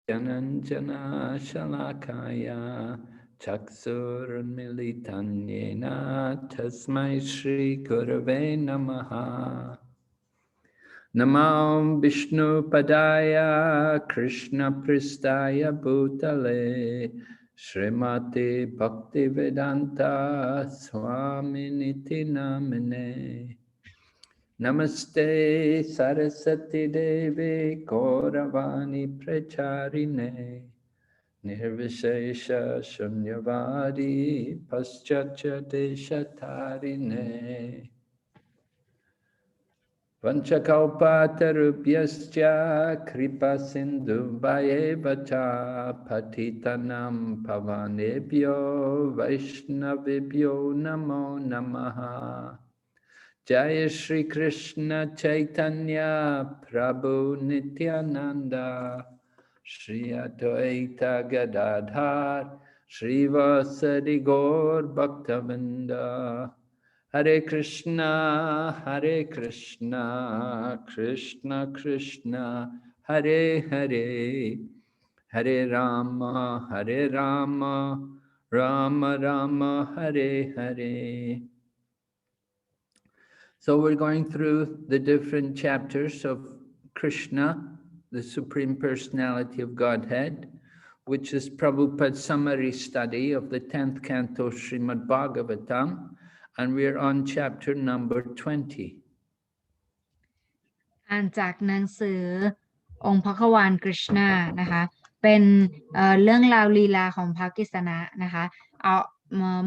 Jananjana Shalakaya Chaksurmilitan Yena Tasmai Shri Gurave Namaha Namo Vishnu Padaya Krishna Pristaya Bhutale Srimati Bhaktivedanta Swaminiti Namine Namaste Saraswati Devi Gauravani Pracharine Nirvishesha Shunyavadi Paschatya Deshatarine Vanchakalpatarubhyascha kripa sindhu vayevacha patitanam pavanebhyo vaishnavibhyo namo namaha Jaya Shri Krishna Chaitanya Prabhu Nityananda Shri Advaita Gadadhar Shri Vasadi Gaur Bhaktavinda Hare Krishna Krishna Krishna Hare Hare Hare Rama Rama Rama Hare Hare. So we're going through the different chapters of Krishna, the Supreme Personality of Godhead, which is Prabhupada's summary study of the 10th canto Srimad Bhagavatam, and we're on chapter number 20. อ่านจากหนังสือองค์พระขวานกฤษณานะคะเป็นเรื่องราวลีลาของพระกฤษณะนะคะเอา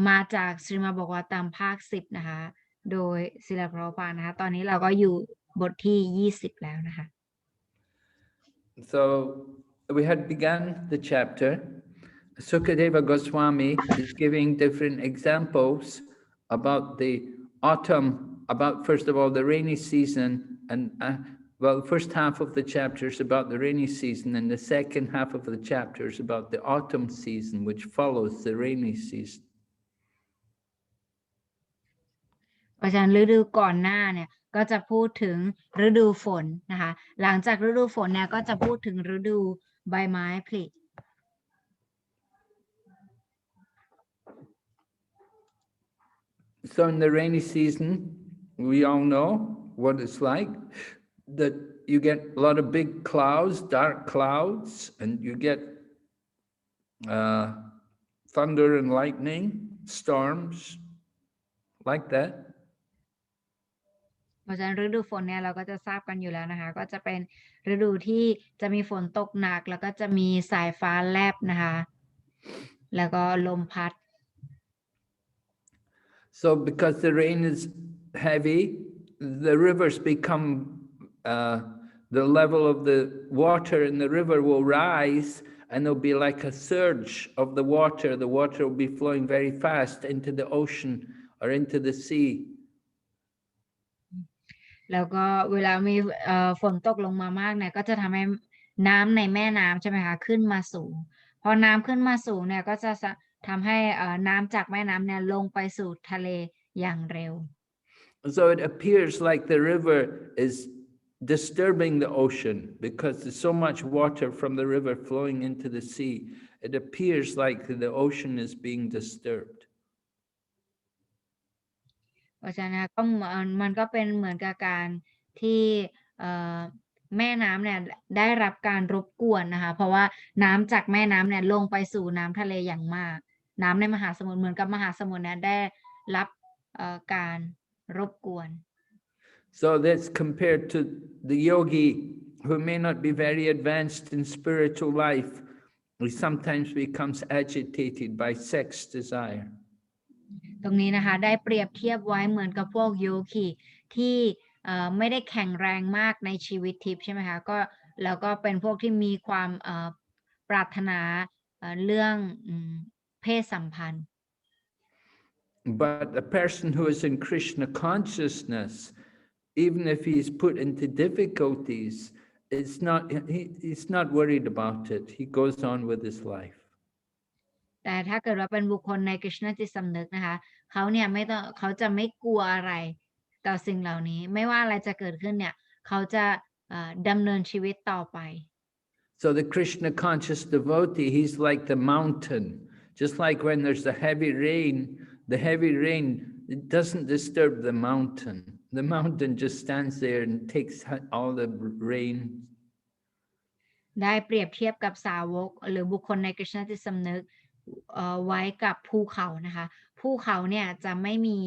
มาจากสริมาบอกว่าตามภาค10นะคะโดยศิลปะพานะคะตอนนี้เราก็อยู่บทที่20แล้วนะคะ So we had begun the chapter. Sukadeva Goswami is giving different examples about the autumn, about first of all the rainy season, and well, the first half of the chapter is about the rainy season, and the second half of the chapter is about the autumn season, which follows the rainy season. เพราะฉะนั้นฤดูก่อนหน้าเนี่ยก็จะพูดถึงฤดูฝนนะคะหลังจากฤดูฝนเนี่ยก็จะพูดถึงฤดูใบไม้ผลิ So in the rainy season, we all know what it's like, that you get a lot of big clouds, dark clouds, and you get thunder and lightning, storms, like that. เพราะฉะนั้นฤดูฝนเนี่ยเราก็จะทราบกันอยู่แล้วนะคะก็จะเป็นฤดูที่จะมีฝนตกหนักแล้วก็จะมีสายฟ้าแลบนะคะแล้วก็ลมพัด So because the rain is heavy, the rivers become, the level of the water in the river will rise, and there'll be like a surge of the water. The water will be flowing very fast into the ocean or into the sea. แล้วก็เวลามีฝนตกลงมามากเนี่ยก็จะทำให้น้ำในแม่น้ำใช่ไหมคะขึ้นมาสูงพอน้ำขึ้นมาสูงเนี่ยก็จะทำให้น้ำจากแม่น้ำเนี่ยลงไปสู่ทะเลอย่างเร็ว So it appears like the river is disturbing the ocean because there's so much water from the river flowing into the sea. It appears like the ocean is being disturbed. เพราะฉะนั้นก็มันก็เป็นเหมือนกับการที่แม่น้ำเนี่ยได้รับการรบกวนนะคะเพราะว่าน้ำจากแม่น้ำเนี่ยลงไปสู่น้ำทะเลอย่างมากน้ำในมหาสมุทรเหมือนกับมหาสมุทรเนี่ยได้รับการรบกวน So that's compared to the yogi who may not be very advanced in spiritual life. He sometimes becomes agitated by sex desire. ตรงนี้นะคะได้เปรียบเทียบไว้เหมือนกับพวกโยคีที่ไม่ได้แข็งแรงมากในชีวิตทิพย์ใช่ไหมคะก็แล้วก็เป็นพวกที่มีความปรารถนาเรื่องเพศสัมพันธ์ But a person who is in Krishna consciousness, even if he is put into difficulties, he's not worried about it. He goes on with his life. แต่ถ้าเกิดว่าเป็นบุคคลในกฤษณจิตสำนึกนะคะเขาเนี่ยเขาจะไม่กลัวอะไรต่อสิ่งเหล่านี้ไม่ว่าอะไรจะเกิดขึ้นเนี่ยเขาจะดำเนินชีวิตต่อไป So the Krishna conscious devotee, he's like the mountain. Just like when there's a heavy rain, it doesn't disturb the mountain. The mountain just stands there and takes all the rain. ได้เปรียบเทียบกับสาวกหรือบุคคลในกฤษณจิตสำนึกไว้กับภูเขานะคะภูเขาเนี่ยจะไม่มี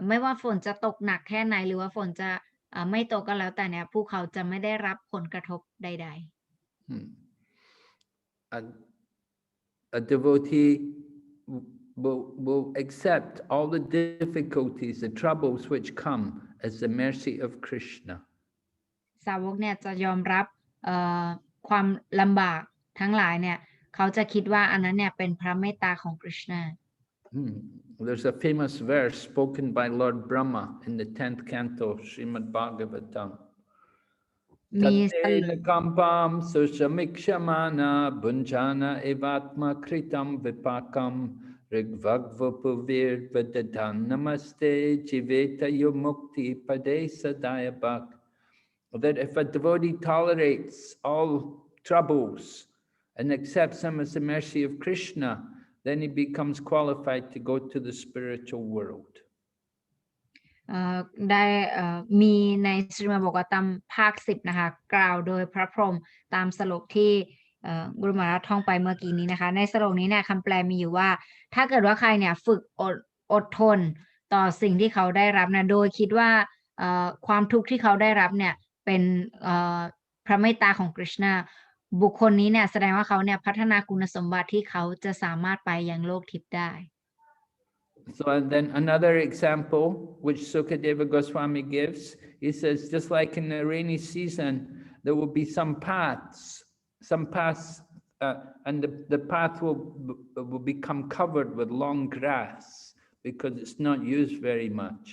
ไม่ว่าฝนจะตกหนักแค่ไหนหรือว่าฝนจะไม่ตกก็แล้วแต่เนี่ยภูเขาจะไม่ได้รับผลกระทบใดA devotee will accept all the difficulties, the troubles which come as the mercy of Krishna. สาวกเนี่ยจะยอมรับความลำบากทั้งหลายเนี่ยเขาจะคิดว่าอันนั้นเนี่ยเป็นพระเมตตาของ Krishna. There's a famous verse spoken by Lord Brahma in the 10th canto, Srimad Bhagavatam. มี Tattena kampam susamikshamana bunjana evatma kritam vipakam rigvagvapuvir vadadan namaste jiveta yomukti pade sadayabak. That if a devotee tolerates all troubles and accepts them as the mercy of Krishna, then he becomes qualified to go to the spiritual world. ได้มีในสรีมบอกว่าตามภาค 10นะคะกล่าวโดยพระพรหมตามสโลกที่กุลมาราท่องไปเมื่อกี้นี้นะคะในสโลกนี้เนี่ยคำแปลมีอยู่ว่าถ้าเกิดว่าใครเนี่ยฝึกอดทนต่อสิ่งที่เขาได้รับนะโดยคิดว่าความทุกข์ที่เขาได้รับเนี่ยเป็นพระเมตตาของกฤษณะบุคคลนี้เนี่ยแสดงว่าเขาเนี่ยพัฒนาคุณสมบัติที่เขาจะสามารถไปยังโลกทิพย์ได้ So and then another example which Sukadeva Goswami gives, he says just like in the rainy season there will be some paths and the path will become covered with long grass because it's not used very much.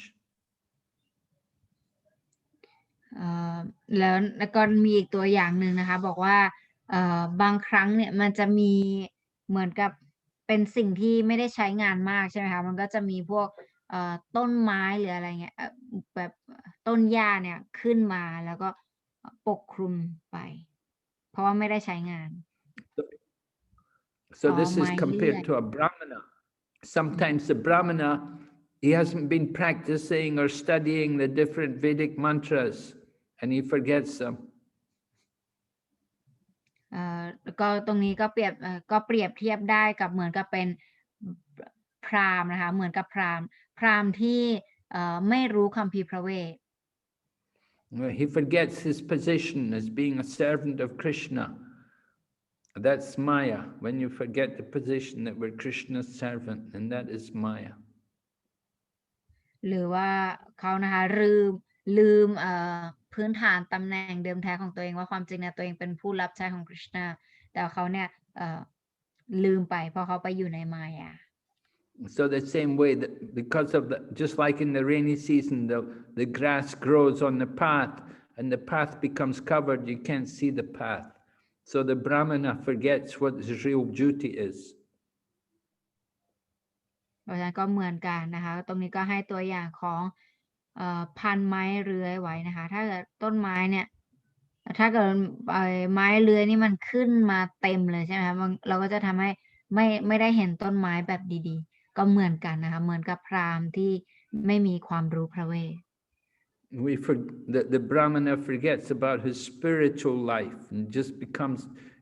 แล้วก็มีอีกตัวอย่างหนึ่งนะคะบอกว่าบางครั้งเนี่ยมันจะมีเหมือนกับเป็นสิ่งที่ไม่ได้ใช้งานมากใช่ไหมคะมันก็จะมีพวกต้นไม้หรืออะไรเงี้ยแบบต้นหญ้าเนี่ยขึ้นมาแล้วก็ปกคลุมไปเพราะว่าไม่ได้ใช้งาน So this is compared to a brahmana. Sometimes the brahmana, he hasn't been practicing or studying the different Vedic mantras and he forgets them. ก็ตรงนี้ก็เปรียบเทียบได้กับเหมือนกับเป็นพราหมณ์นะคะเหมือนกับพราหมณ์ที่ไม่รู้คัมภีร์พระเวท He forgets his position as being a servant of Krishna. That's Maya. When you forget the position that we're Krishna's servant, and that is Maya. หรือว่าเขานะคะลืมพื้นฐานตำแหน่งเดิมแท้ของตัวเองว่าความจริงนะตัวเองเป็นผู้รับใช้ของ Krishna แต่เขาเนี่ยลืมไปเพราะเขาไปอยู่ในมายา So the same way that because of just like in the rainy season, the grass grows on the path and the path becomes covered, you can't see the path. So the Brahmana forgets what his real duty is. เพราะฉะนั้นก็เหมือนกันนะคะตรงนี้ก็ให้ตัวอย่างของพันไม้เลื้อยไว้นะคะถ้าเกิดต้นไม้เนี่ยถ้าเกิดไม้เลื้อยนี่มันขึ้นมาเต็มเลยใช่ไหมคะเราก็จะทำให้ไม่ได้เห็นต้นไม้แบบดีๆก็เหมือนกันนะคะเหมือนกับพราหมณ์ที่ไม่มีความรู้พระเวท The Brahmana forgets about his spiritual life and just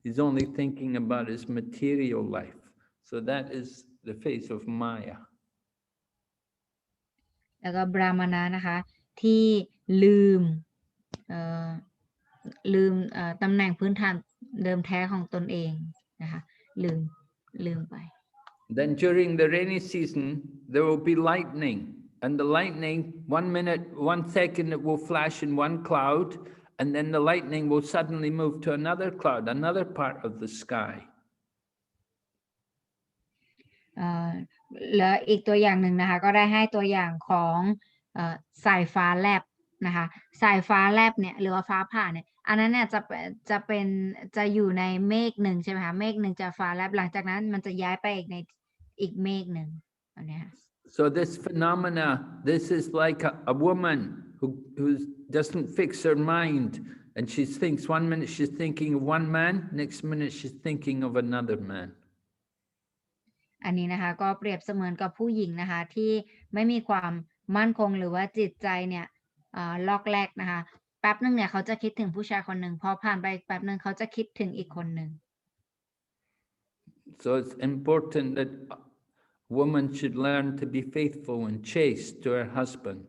he's only thinking about his material life. So that is the face of Maya. แล้วก็บราหมณะนะคะที่ลืมตำแหน่งพื้นฐานเดิมแท้ของตนเองนะคะลืมไป Then during the rainy season there will be lightning and the lightning 1 second it will flash in one cloud and then the lightning will suddenly move to another cloud, another part of the sky. แล้วอีกตัวอย่างหนึ่งนะคะก็ได้ให้ตัวอย่างของสายฟ้าแลบนะคะสายฟ้าแลบเนี่ยหรือว่าฟ้าผ่าเนี่ยอันนั้นเนี่ยจะอยู่ในเมฆหนึ่งใช่ไหมคะเมฆหนึ่งจะฟ้าแลบหลังจากนั้นมันจะย้ายไปอีกเมฆหนึ่งอันนี้ค่ะ So this phenomena, this is like a woman who doesn't fix her mind And she thinks 1 minute she's thinking of one man, next minute she's thinking of another man. อันนี้นะคะก็เปรียบเสมือนกับผู้หญิงนะคะที่ไม่มีความมั่นคงหรือว่าจิตใจเนี่ยลอกแลกนะคะแป๊บนึงเนี่ยเขาจะคิดถึงผู้ชายคนหนึ่งพอผ่านไปแป๊บนึงเขาจะคิดถึงอีกคนหนึ่ง So it's important that woman should learn to be faithful and chaste to her husband.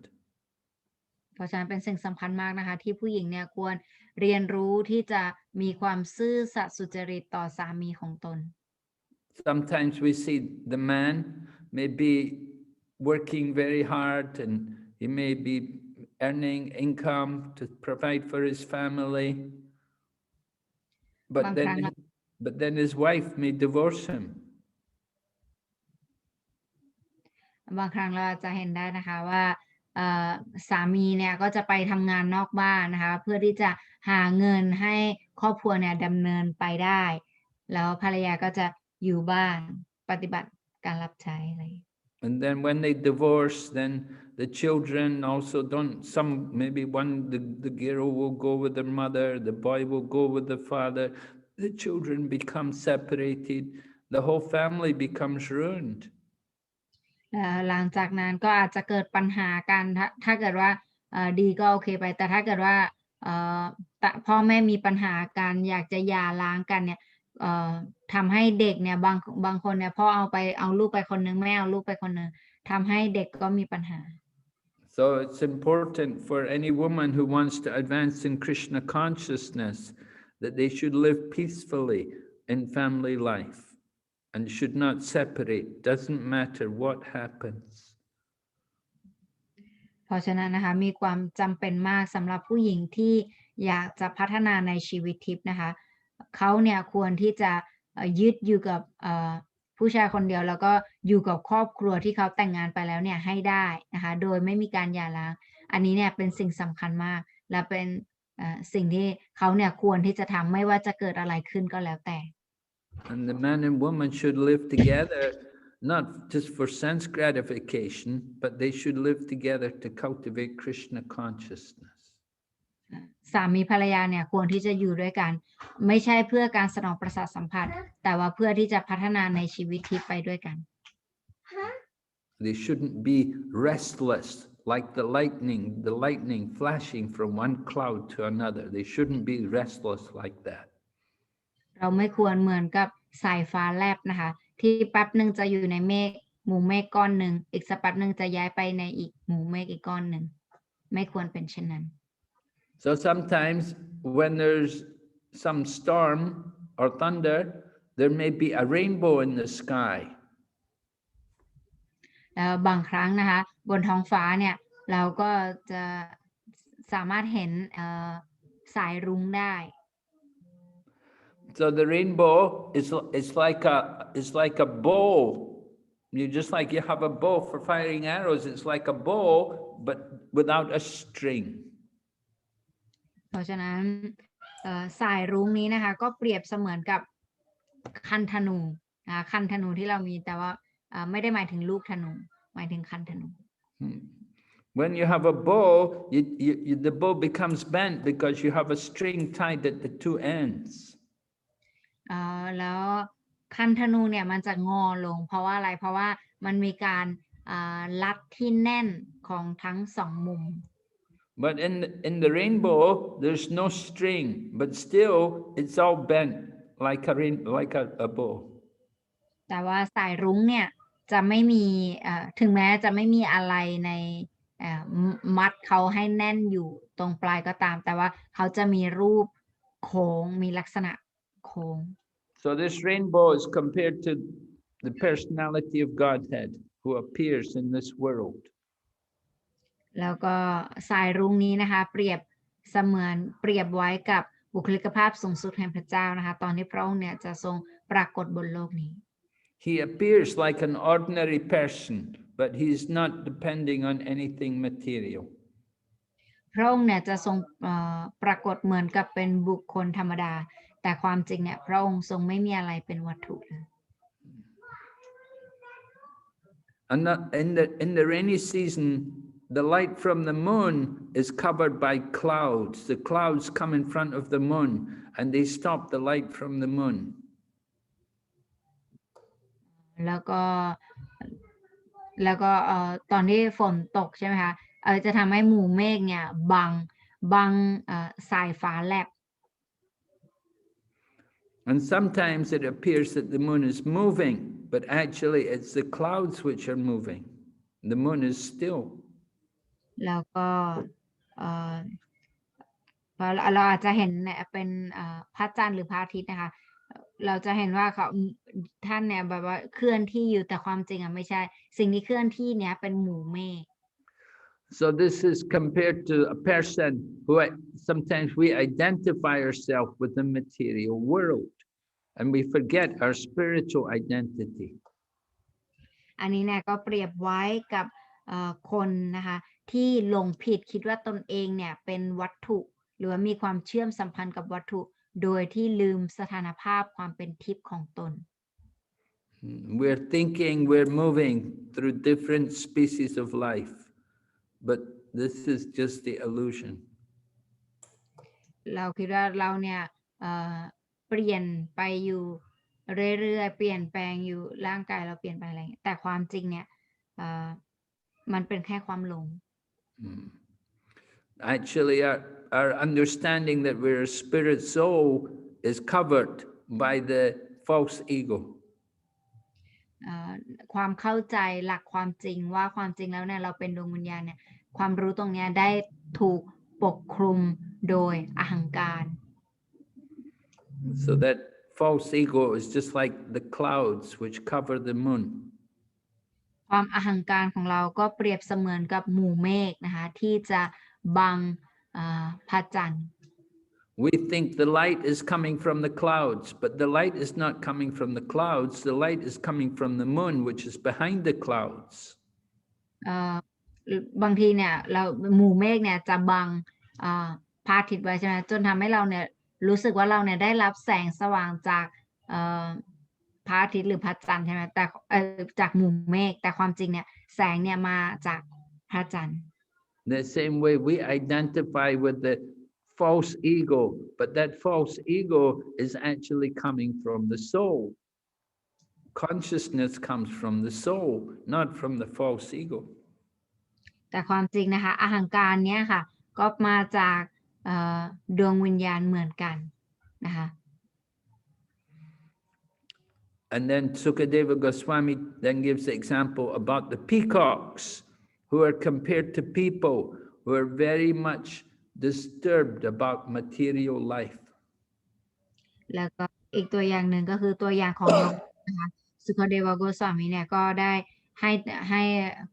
เพราะฉะนั้นเป็นสิ่งสำคัญมากนะคะที่ผู้หญิงเนี่ยควรเรียนรู้ที่จะมีความซื่อสัตย์สุจริตต่อสามีของตน Sometimes we see the man may be working very hard and he may be earning income to provide for his family, but then his wife may divorce him. บางครั้งเราจะเห็นได้นะคะว่าสามีเนี่ยก็จะไปทำงานนอกบ้านนะคะเพื่อที่จะหาเงินให้ครอบครัวเนี่ยดำเนินไปได้แล้วภรรยาก็จะอยู่บ้านปฏิบัติการรับใช้อะไร And then when they divorce, then the children also maybe the girl will go with their mother, the boy will go with the father, the children become separated, the whole family becomes ruined. หลังจากนั้นก็อาจจะเกิดปัญหากันถ้าเกิดว่าดีก็โอเคไปแต่ถ้าเกิดว่าพ่อแม่มีปัญหากันอยากจะหย่าร้างกันเนี่ยทำให้เด็กเนี่ยบางคนเนี่ยพ่อเอาลูกไปคนนึงแม่เอาลูกไปคนนึงทำให้เด็กก็มีปัญหา So it's important for any woman who wants to advance in Krishna consciousness that they should live peacefully in family life and should not separate. Doesn't matter what happens. เพราะฉะนั้นนะคะมีความจำเป็นมากสำหรับผู้หญิงที่อยากจะพัฒนาในชีวิตทิพย์นะคะเขาเนี่ยควรที่จะยึดอยู่กับผู้ชายคนเดียวแล้วก็อยู่กับครอบครัวที่เขาแต่งงานไปแล้วเนี่ยให้ได้นะคะโดยไม่มีการหย่าร้างอันนี้เนี่ยเป็นสิ่งสำคัญมากและเป็นสิ่งที่เขาเนี่ยควรที่จะทำไม่ว่าจะเกิดอะไรขึ้นก็แล้วแต่ And the man and woman should live together not just for sense gratification, but they should live together to cultivate Krishna consciousness. สามีภรรยาเนี่ยควรที่จะอยู่ด้วยกันไม่ใช่เพื่อการสนองประสาทสัมผัสแต่ว่าเพื่อที่จะพัฒนาในชีวิตทิพย์ไปด้วยกัน They shouldn't be restless like the lightning flashing from one cloud to another. They shouldn't be restless like that. เราไม่ควรเหมือนกับสายฟ้าแลบนะคะที่แป๊บหนึ่งจะอยู่ในหมู่เมฆก้อนหนึ่งอีกสักแป๊บหนึ่งจะย้ายไปในอีกหมู่เมฆอีกก้อนหนึ่งไม่ควรเป็นเช่นนั้น So sometimes when there's some storm or thunder, there may be a rainbow in the sky. แล้วบางครั้งนะคะบนท้องฟ้าเนี่ยเราก็จะสามารถเห็นสายรุ้งได้ So the rainbow is like a bow. Just like you have a bow for firing arrows, it's like a bow, but without a string. เพราะฉะนั้นสายรุ้งนี้นะคะก็เปรียบเสมือนกับคันธนูคันธนูที่เรามีแต่ว่าไม่ได้หมายถึงลูกธนูหมายถึงคันธนู When you have a bow, the bow becomes bent because you have a string tied at the two ends. แล้วคันธนูเนี่ยมันจะงอลงเพราะว่าอะไรเพราะว่ามันมีการลัดที่แน่นของทั้งสองมุม But in the rainbow, there's no string, but still it's all bent like a bow. แต่ว่าสายรุ้งเนี่ยจะไม่มีถึงแม้จะไม่มีอะไรในมัดเขาให้แน่นอยู่ตรงปลายก็ตามแต่ว่าเขาจะมีรูปโค้งมีลักษณะโค้ง So this rainbow is compared to the personality of Godhead who appears in this world. แล้วก็สายรุ้งนี้นะคะเปรียบไว้กับบุคลิกภาพสูงสุดแห่งพระเจ้านะคะตอนที่พระองค์เนี่ยจะทรงปรากฏบนโลกนี้ He appears like an ordinary person, but he's not depending on anything material. พระองค์เนี่ยจะทรงปรากฏเหมือนกับเป็นบุคคลธรรมดาแต่ความจริงเนี่ยพระองค์ทรงไม่มีอะไรเป็นวัตถุเลย And in the rainy season, the light from the moon is covered by clouds. The clouds come in front of the moon and they stop the light from the moon. แล้วก็ตอนที่ฝนตกใช่ไหมคะจะทำให้หมู่เมฆเนี่ยบังสายฟ้าแลบ And sometimes it appears that the moon is moving, but actually it's the clouds which are moving. The moon is still. แล้วก็เราอาจจะเห็นเนี่ยเป็นพระจันทร์หรือพระอาทิตย์นะคะเราจะเห็นว่าท่านเนี่ยแบบว่าเคลื่อนที่อยู่แต่ความจริงไม่ใช่สิ่งที่เคลื่อนที่เนี่ยเป็นหมู่เมฆ So this is compared to a person who sometimes we identify ourselves with the material world and we forget our spiritual identity. อันนี้เนี่ยก็เปรียบไว้กับคนนะคะที่หลงผิดคิดว่าตนเองเนี่ยเป็นวัตถุหรือว่ามีความเชื่อมสัมพันธ์กับวัตถุโดยที่ลืมสถานภาพความเป็นทิพย์ของตน We're thinking we're moving through different species of life, but this is just the illusion. เราคิดว่าเราเนี่ยเปลี่ยนไปอยู่เรื่อยๆเปลี่ยนแปลงอยู่ร่างกายเราเปลี่ยนไปอะไรแต่ความจริงเนี่ยมันเป็นแค่ความหลง Actually, our understanding that we're a spirit soul is covered by the false ego. ความเข้าใจหลักความจริงว่าความจริงแล้วเนี่ยเราเป็นดวงวิญญาณเนี่ยความรู้ตรงนี้ได้ถูกปกคลุมโดยอหังการ So that false ego is just like the clouds which cover the moon. ความอหังการของเราก็เปรียบเสมือนกับหมู่เมฆนะคะที่จะบังพระจันทร์ We think the light is coming from the clouds, but the light is not coming from the clouds. The light is coming from the moon, which is behind the clouds. บางทีเนี่ยเราหมู่เมฆเนี่ยจะบังพระอาทิตย์ไว้ใช่ไหมจนทำให้เราเนี่ยรู้สึกว่าเราเนี่ยได้รับแสงสว่างจากพระอาทิตย์หรือพระจันทร์ใช่ไหมแต่จากหมู่เมฆแต่ความจริงเนี่ยแสงเนี่ยมาจากพระจันทร์ The same way we identify with the false ego, but that false ego is actually coming from the soul. Consciousness comes from the soul, not from the false ego. แต่ความจริงนะคะอหังการเนี้ยค่ะก็มาจากดวงวิญญาณเหมือนกันนะคะ And then Sukadeva Goswami then gives the example about the peacocks who are compared to people who are very much disturbed about material life. แล้วก็อีกตัวอย่างหนึ่งก็คือตัวอย่างของนกนะคะสุขเดวโกสวามีเนี่ยก็ได้ให้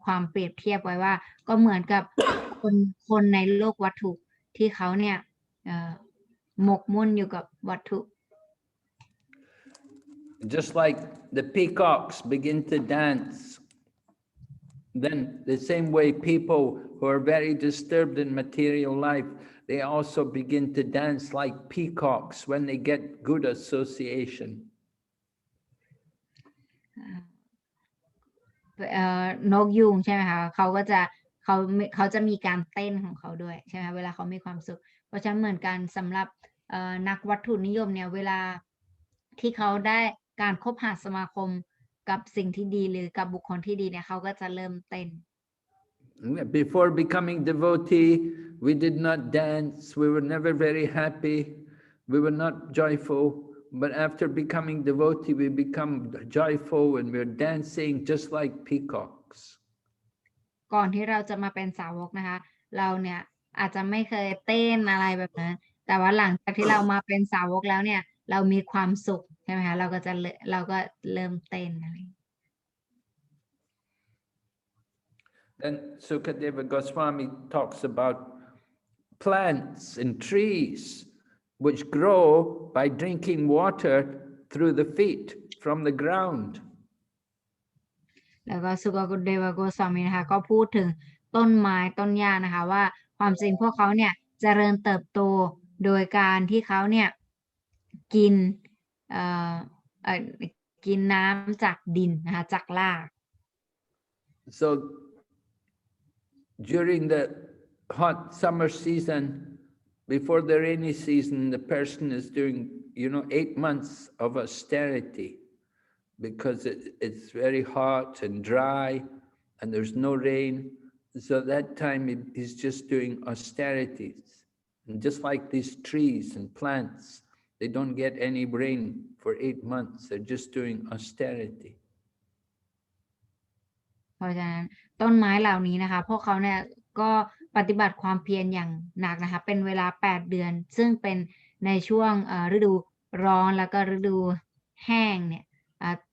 ความเปรียบเทียบไว้ว่าก็เหมือนกับคนในโลกวัตถุที่เขาเนี่ยหมกมุ่นอยู่กับวัตถุ Just like the peacocks begin to dance, then the same way people who are very disturbed in material life, they also begin to dance like peacocks when they get good association. นกยูงใช่ไหมคะเขาจะมีการเต้นของเขาด้วยใช่ไหมเวลาเขามีความสุขเพราะฉะนั้นเหมือนกันสำหรับนักวัตถุนิยมเนี่ยเวลาที่เขาได้การคบหาสมาคมกับสิ่งที่ดีหรือกับบุคคลที่ดีเนี่ยเขาก็จะเริ่มเต้น Before becoming devotee, we did not dance. We were never very happy. We were not joyful. But after becoming devotee, we become joyful and we're dancing just like peacocks. ก่อนที่เราจะมาเป็นสาวกนะคะเราเนี่ยอาจจะไม่เคยเต้นอะไรแบบนั้นแต่ว่าหลังจากที่เรามาเป็นสาวกแล้วเนี่ยเรามีความสุขใช่ไหมคะเราก็เริ่มเต้นอะไร Then Sukadeva Goswami talks about plants and trees which grow by drinking water through the feet from the ground. แล้วก็สุกเดวโกสวามีนะคะก็พูดถึงต้นไม้ต้นหญ้านะคะว่าความจริงพวกเขาเนี่ยเจริญเติบโตโดยการที่เขาเนี่ยกินน้ำจากดินนะคะจากราก So during the hot summer season, before the rainy season, the person is doing, 8 months of austerity because it's very hot and dry and there's no rain. So that time he's just doing austerities. And just like these trees and plants, they don't get any rain for 8 months. They're just doing austerity. เพราะฉะนั้นต้นไม้เหล่านี้นะคะพวกเขาเนี่ยก็ปฏิบัติความเพียรอย่างหนักนะคะเป็นเวลา8เดือนซึ่งเป็นในช่วงฤดูร้อนแล้วก็ฤดูแห้งเนี่ย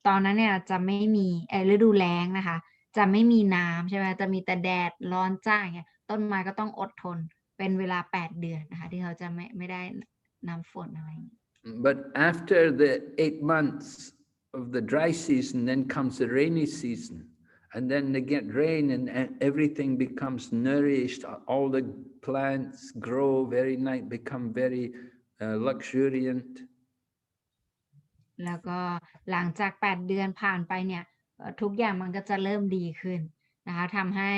ตอนนั้นเนี่ยจะไม่มีฤดูแล้งนะคะจะไม่มีน้ำใช่ไหมจะมีแต่แดดร้อนจ้าอย่างเงี้ยต้นไม้ก็ต้องอดทนเป็นเวลา8เดือนนะคะที่เขาจะไม่ได้น้ำฝนอะไรอย่างเงี้ย But after the 8 months of the dry season, then comes the rainy season. And then they get rain and everything becomes nourished. All the plants grow very nice, become very luxuriant. แล้วก็หลังจาก8เดือนผ่านไปเนี่ยทุกอย่างมันก็จะเริ่มดีขึ้นนะคะทำให้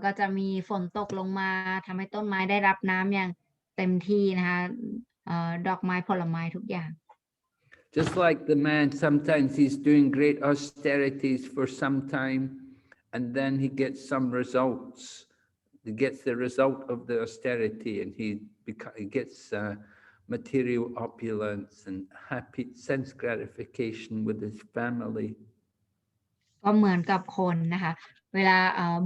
ก็จะมีฝนตกลงมาทำให้ต้นไม้ได้รับน้ำอย่างเต็มที่นะคะดอกไม้ผลไม้ทุกอย่าง Just like the man, sometimes he's doing great austerities for some time, and then he gets some results. He gets the result of the austerity, and he gets material opulence and happy sense gratification with his family. ก็เหมือนกับคนนะคะเวลา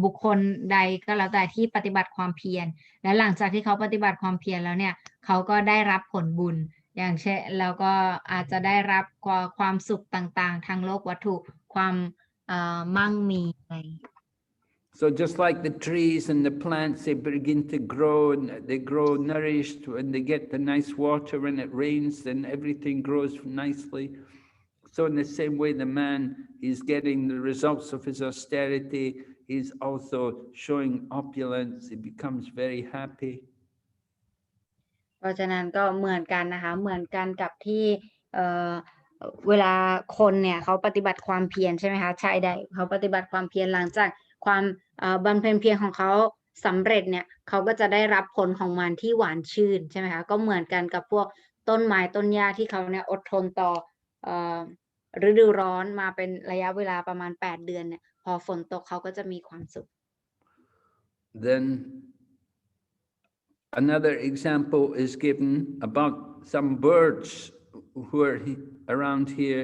บุคคลใดก็แล้วแต่ที่ปฏิบัติความเพียรและหลังจากที่เขาปฏิบัติความเพียรแล้วเนี่ยเขาก็ได้รับผลบุญอย่างเช่นแล้วก็อาจจะได้รับความสุขต่างๆทางโลกวัตถุความมั่งมีอะไร So just like the trees and the plants, they begin to grow and they grow nourished when they get the nice water. When it rains, then everything grows nicely. So in the same way, the man is getting the results of his austerity. He's also showing opulence. He becomes very happy. เพราะฉะนั้นก็เหมือนกันนะคะเหมือนกันกับที่เวลาคนเนี่ยเขาปฏิบัติความเพียรใช่ไหมคะชายใดเขาปฏิบัติความเพียรหลังจากความบำเพ็ญเพียรของเขาสำเร็จเนี่ยเขาก็จะได้รับผลของมันที่หวานชื่นใช่ไหมคะก็เหมือนกันกับพวกต้นไม้ต้นหญ้าที่เขาเนี่ยอดทนต่อฤดูร้อนมาเป็นระยะเวลาประมาณ8เดือนเนี่ยพอฝนตกเขาก็จะมีความสุข Then another example is given about some birds who are around here.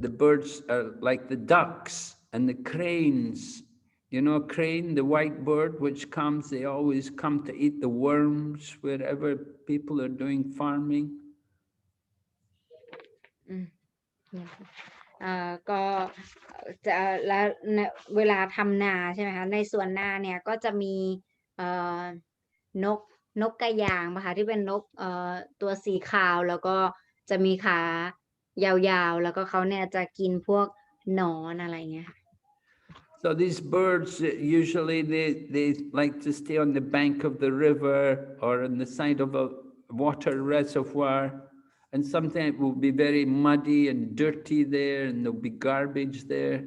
The birds are like the ducks and the cranes. You know, crane, the white bird, which comes, they always come to eat the worms wherever people are doing farming. ก็จะแล้วเวลาทำนาใช่ไหมคะในสวนนาเนี่ยก็จะมีนกกระยางนะคะที่เป็นนกตัวสีขาวแล้วก็จะมีขายาวๆแล้วก็เขาเนี่ยจะกินพวกหนอนอะไรเงี้ยค่ะ So these birds, usually they like to stay on the bank of the river or on the side of a water reservoir. And sometimes it will be very muddy and dirty there, and there'll be garbage there.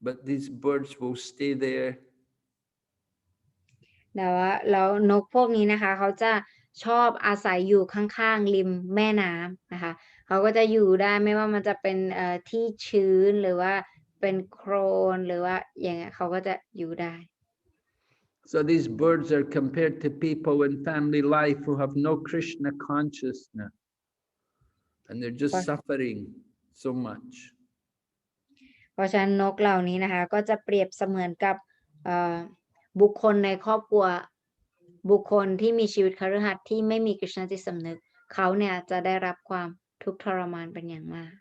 But these birds will stay there. แล้วนกพวกนี้นะคะเขาจะชอบอาศัยอยู่ข้างๆริมแม่น้ำนะคะเขาก็จะอยู่ได้ไม่ว่ามันจะเป็นที่ชื้นหรือว่าเป็นโคลนหรือว่าอย่างเงี้ยเขาก็จะอยู่ได้ So these birds are compared to people in family life who have no Krishna consciousness, and they're just suffering so much. เพราะฉะนั้นนกเหล่านี้นะคะก็จะเปรียบเสมือนกับบุคคลในครอบครัวบุคคลที่มีชีวิตคฤหัสถ์ที่ไม่มีกฤษณจิตสำนึกเขาเนี่ยจะได้รับความทุกข์ทรมานเป็นอย่างมาก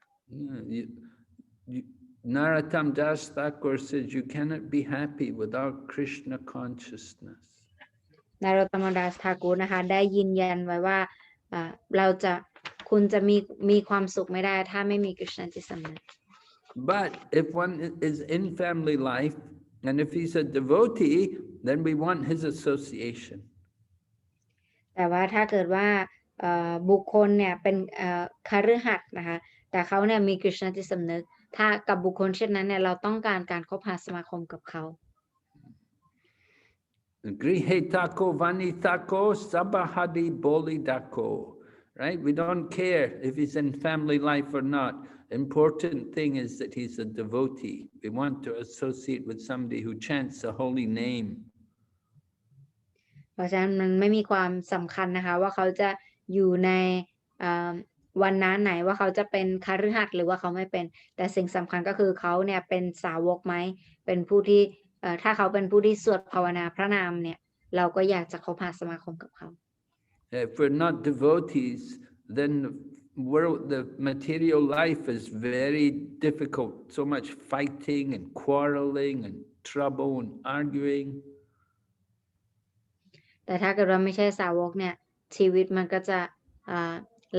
Narottam Das Thakur says you cannot be happy without Krishna consciousness. นารตมดัสทากูรนะคะได้ยืนยันไว้ว่าคุณจะมีความสุขไม่ได้ถ้าไม่มีกฤษณจิตสำนึก But if one is in family life and if he's a devotee, then we want his association. แต่ว่าถ้าเกิดว่าบุคคลเนี่ยเป็นคฤหัสถ์นะคะแต่เขาเนี่ยมีกฤษณจิตสำนึกถ้ากับบุคคลเช่นนั้นเนี่ยเราต้องการการคบหาสมาคมกับเขา Grihe tako vanitako sabahadi boli dako. Right? We don't care if he's in family life or not. Important thing is that he's a devotee. We want to associate with somebody who chants a holy name. เพราะฉะนั้นมันไม่มีความสำคัญนะคะว่าเขาจะอยู่ในวันนั้นไหนว่าเขาจะเป็นคฤหัสถ์หรือว่าเขาไม่เป็นแต่สิ่งสำคัญก็คือเขาเนี่ยเป็นสาวกไหมเป็นผู้ที่ถ้าเขาเป็นผู้ที่สวดภาวนาพระนามเนี่ยเราก็อยากจะคบหาสมาคมกับเขา If we're not devotees, then the material life is very difficult. So much fighting and quarreling and trouble and arguing. แต่ถ้าเกิดว่าไม่ใช่สาวกเนี่ยชีวิตมันก็จะ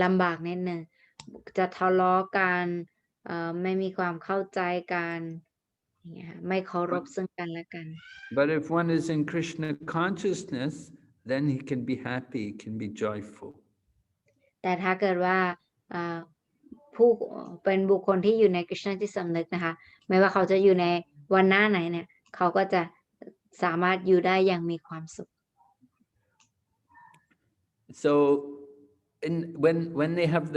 ลำบากนิดนึงจะทะเลาะกันไม่มีความเข้าใจกันอย่างเงี้ยไม่เคารพซึ่งกันและกัน But if one is in Krishna consciousness, then he can be happy, he can be joyful. แต่ถ้าเกิดว่าผู้เป็นบุคคลที่อยู่ในกฤษณจิตสำนึกนะคะไม่ว่าเขาจะอยู่ในวันหน้าไหนเนี่ยเขาก็จะสามารถอยู่ได้อย่างมีความสุข So when they have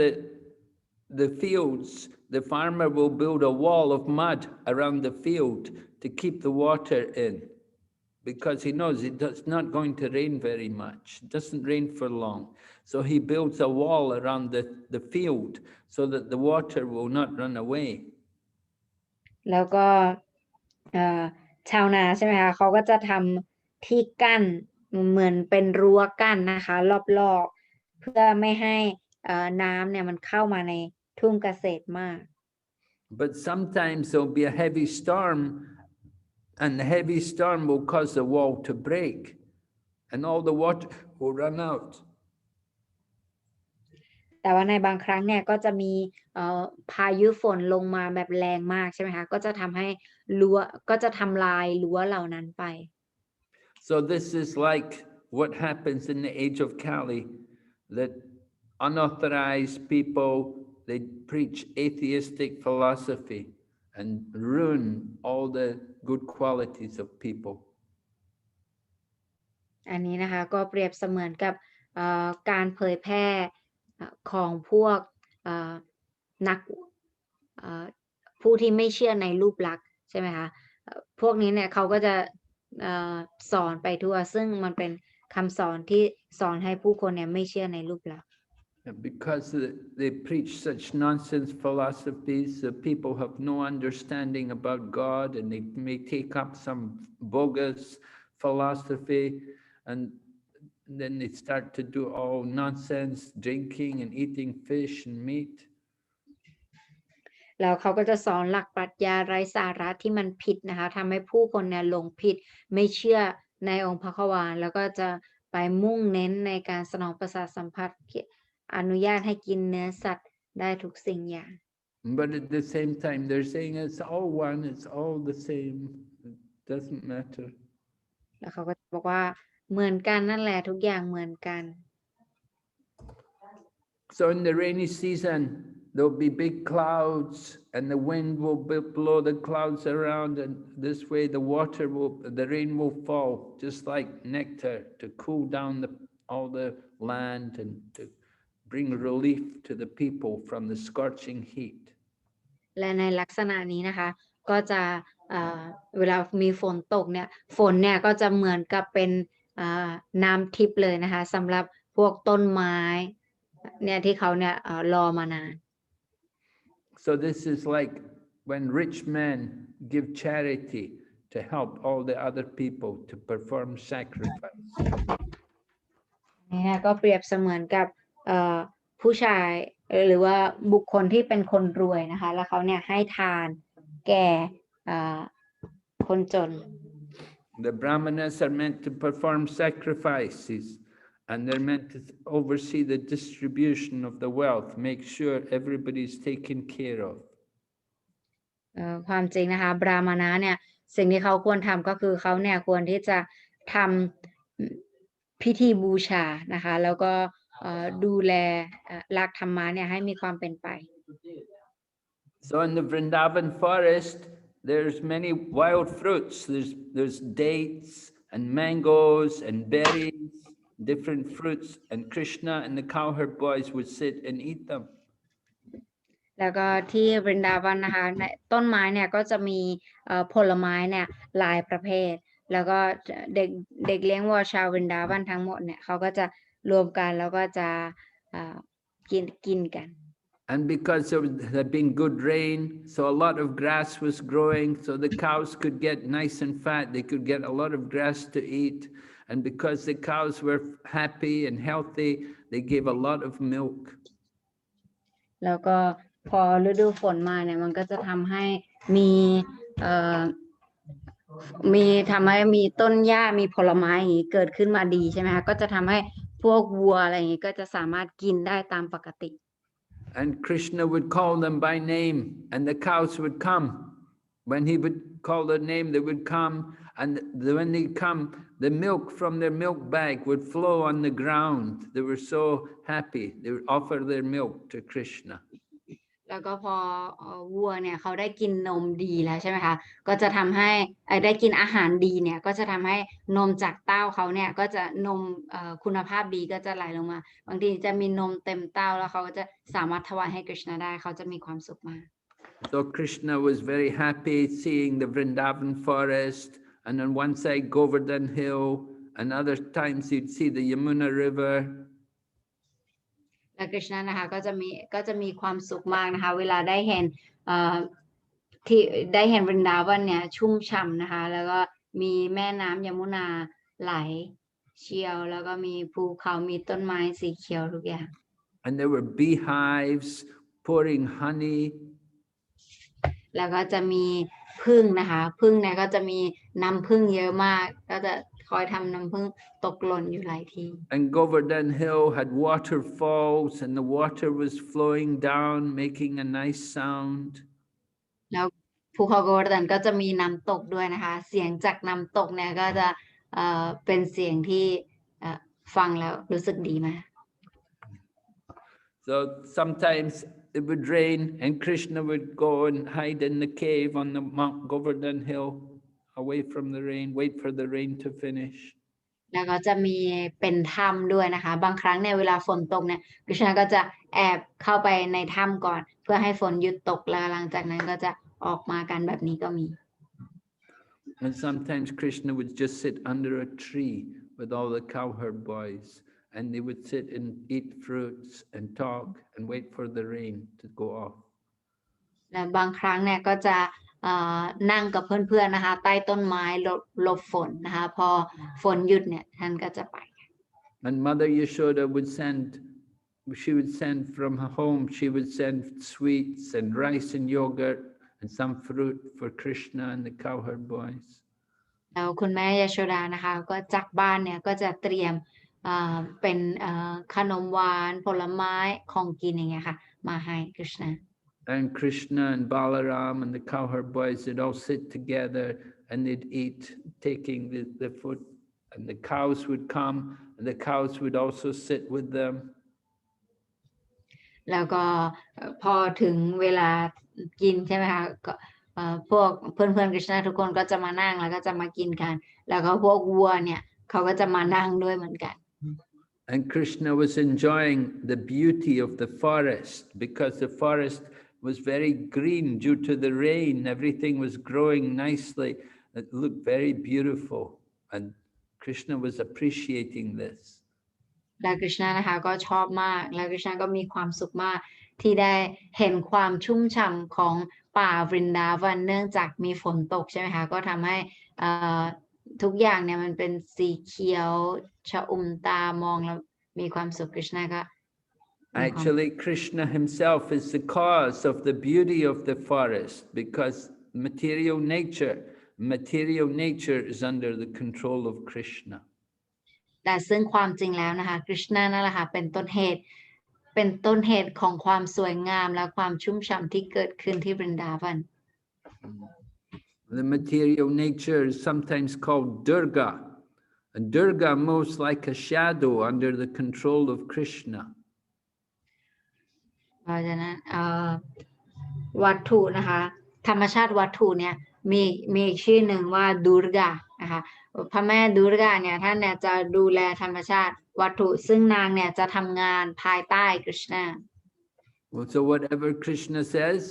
the fields, the farmer will build a wall of mud around the field to keep the water in, because he knows it's not going to rain very much. It doesn't rain for long. So he builds a wall around the field so that the water will not run away. แล้วก็ชาวนาใช่ไหมคะเขาก็จะทำที่กั้นเหมือนเป็นรั้วกั้นนะคะรอบๆเพื่อไม่ให้น้ำเนี่ยมันเข้ามาในทุ่งเกษตรมาก But sometimes there'll be a heavy storm, and the heavy storm will cause the wall to break, and all the water will run out. แต่ว่าในบางครั้งเนี่ยก็จะมีพายุฝนลงมาแบบแรงมากใช่ไหมคะก็จะทำให้รั้วก็จะทำลายรั้วเหล่านั้นไป So this is like what happens in the age of Kali, that unauthorized people, they preach atheistic philosophy and ruin all the good qualities of people. อันนี้นะคะก็เปรียบเสมือนกับการเผยแพร่ของพวกนักผู้ที่ไม่เชื่อในรูปลักษณ์ใช่ไหมคะพวกนี้เนี่ยเขาก็จะสอนไปทั่วซึ่งมันเป็นคำสอนที่สอนให้ผู้คนเนี่ยไม่เชื่อในรูปลักษณ์ Because they preach such nonsense philosophies, people have no understanding about God, and they may take up some bogus philosophy, and then they start to do all nonsense, drinking and eating fish and meat. แล้วเขาก็จะสอนหลักปรัชญาไร้สาระที่มันผิดนะคะทำให้ผู้คนเนี่ยหลงผิดไม่เชื่อในองค์พระควารแล้วก็จะไปมุ่งเน้นในการสนองประสาทสัมผัสอนุญาตให้กินเนื้อสัตว์ได้ทุกสิ่งอย่าง But at the same time, they're saying it's all one, it's all the same, it doesn't matter. แล้วเขาก็บอกว่าเหมือนกันนั่นแหละทุกอย่างเหมือนกัน So in the rainy season, there'll be big clouds, and the wind will blow the clouds around, and this way the rain will fall, just like nectar, to cool down all the land and to bring relief to the people from the scorching heat. และในลักษณะนี้นะคะก็จะเวลามีฝนตกเนี่ยฝนเนี่ยก็จะเหมือนกับเป็นน้ำทิพย์เลยนะคะสำหรับพวกต้นไม้เนี่ยที่เขาเนี่ยรอมานาน So this is like when rich men give charity to help all the other people to perform sacrifice. นี่ก็เปรียบเสมือนกับผู้ชายหรือว่าบุคคลที่เป็นคนรวยนะคะแล้วเขาเนี่ยให้ทานแก่คนจน The brahmanas are meant to perform sacrifices, and they're meant to oversee the distribution of the wealth, make sure everybody's taken care of. ความจริงนะคะบราหมณะเนี่ยสิ่งที่เขาควรทำก็คือเขาเนี่ยควรที่จะทำพิธีบูชานะคะแล้วก็ดูแลหลักธรรมะเนี่ยให้มีความเป็นไป So in the Vrindavan forest, there's many wild fruits. There's dates, and mangoes and berries, different fruits, and Krishna and the cowherd boys would sit and eat them. แล้วก็ที่วรินดาวันนะคะในต้นไม้เนี่ยก็จะมีผลไม้เนี่ยหลายประเภท แล้วก็เด็กเลี้ยงวัวชาววรินดาวันทั้งหมดเนี่ยเขาก็จะรวมกันแล้วก็จะกินกัน And because there had been good rain, so a lot of grass was growing, so the cows could get nice and fat. They could get a lot of grass to eat. And because the cows were happy and healthy, they gave a lot of milk. แล้วก็พอฤดูฝนมาเนี่ยมันก็จะทำให้มีต้นหญ้ามีผลไม้อย่างนี้เกิดขึ้นมาดีใช่ไหมคะก็จะทำให้พวกวัวอะไรอย่างนี้ก็จะสามารถกินได้ตามปกติ And Krishna would call them by name, and the cows would come. When he would call their name, they would come, and when they come, the milk from their milk bag would flow on the ground. They were so happy. They would offer their milk to Krishna. แล้วก็พอวัวเนี่ยเขาได้กินนมดีแล้วใช่ไหมคะก็จะทำให้ได้กินอาหารดีเนี่ยก็จะทำให้นมจากเต้าเขาเนี่ยก็จะนมคุณภาพดีก็จะไหลลงมาบางทีจะมีนมเต็มเต้าแล้วเขาก็จะสามารถถวายให้กฤษณะได้เขาจะมีความสุขมาก So Krishna was very happy seeing the Vrindavan forest, and on one side Govardhan Hill, and other times he'd see the Yamuna River. และกฤษณะนะคะก็จะมีความสุขมากนะคะเวลาได้เห็นที่ได้เห็นวรินดาวันเนี่ยชุ่มฉ่ำนะคะแล้วก็มีแม่น้ำยมุนาไหลเชี่ยวแล้วก็มีภูเขามีต้นไม้สีเขียวทุกอย่าง And there were beehives pouring honey. แล้วก็จะมีผึ้งนะคะผึ้งเนี่ยก็จะมีน้ำผึ้งเยอะมากก็จะคอยทำน้ำผึ้งตกหล่นอยู่หลายที And Govardhan Hill had waterfalls, and the water was flowing down, making a nice sound. แล้วภูเขาโกวาร์ดันก็จะมีน้ำตกด้วยนะคะเสียงจากน้ำตกเนี่ยก็จะเป็นเสียงที่ฟังแล้วรู้สึกดีมาก So sometimes it would rain, and Krishna would go and hide in the cave on the Mount Govardhan Hill, away from the rain, wait for the rain to finish. แล้วก็จะมีเป็นถ้ำด้วยนะคะบางครั้งเนี่ยเวลาฝนตกเนี่ยกฤษณะก็จะแอบเข้าไปในถ้ำก่อนเพื่อให้ฝนหยุดตกแล้วหลังจากนั้นก็จะออกมากันแบบนี้ก็มี And sometimes Krishna would just sit under a tree with all the cowherd boys, and they would sit and eat fruits and talk and wait for the rain to go off. และบางครั้งเนี่ยก็จะนั่งกับเพื่อนๆนะคะใต้ต้นไม้หลบฝนนะคะพอฝนหยุดเนี่ยท่านก็จะไป And Mother Yashoda would she would send from her home, she would send sweets and rice and yogurt and some fruit for Krishna and the cowherd boys. แล้วคุณแม่ยโชดานะคะก็จากบ้านเนี่ยก็จะเตรียมเป็นขนมหวานผลไม้ของกินอย่างเงี้ยค่ะมาให้กฤษณะ And Krishna and Balaram and the cowherd boys, they'd all sit together and they'd eat, taking the food, and the cows would come, and the cows would also sit with them. แล้วก็พอถึงเวลากินใช่ไหมคะก็พวกเพื่อนๆกฤษณะทุกคนก็จะมานั่งแล้วก็จะมากินกันแล้วก็พวกวัวเนี่ยเขาก็จะมานั่งด้วยเหมือนกัน And Krishna was enjoying the beauty of the forest, because the forest was very green due to the rain. Everything was growing nicely. It looked very beautiful, and Krishna was appreciating this. และกฤษณะนะคะก็ชอบมากและกฤษณะก็มีความสุขมากที่ได้เห็นความชุ่มฉ่ำของป่าวรินดาวันเนื่องจากมีฝนตกใช่ไหมคะก็ทำให้ทุกอย่างเนี่ยมันเป็นสีเขียวชอุ่มตามองแล้วมีความสุขกฤษณะก็ Actually, Krishna himself is the cause of the beauty of the forest, because material nature is under the control of Krishna. แต่ซึ่งความจริงแล้วนะคะกฤษณะนั่นแหละค่ะเป็นต้นเหตุของความสวยงามและความชุ่มฉ่ำที่เกิดขึ้นที่วรินดาวัน The material nature is sometimes called Durga, and Durga moves like a shadow under the control of Krishna. เพราะฉะนั้นวัตถุนะคะธรรมชาติวัตถุเนี่ย มีอีกชื่อหนึ่งว่าดูรกานะคะพระแม่ดูรกาเนี่ยท่านเนี่ยจะดูแลธรรมชาติวัตถุซึ่งนางเนี่ยจะทำงานภายใต้กฤษณา So whatever Krishna says,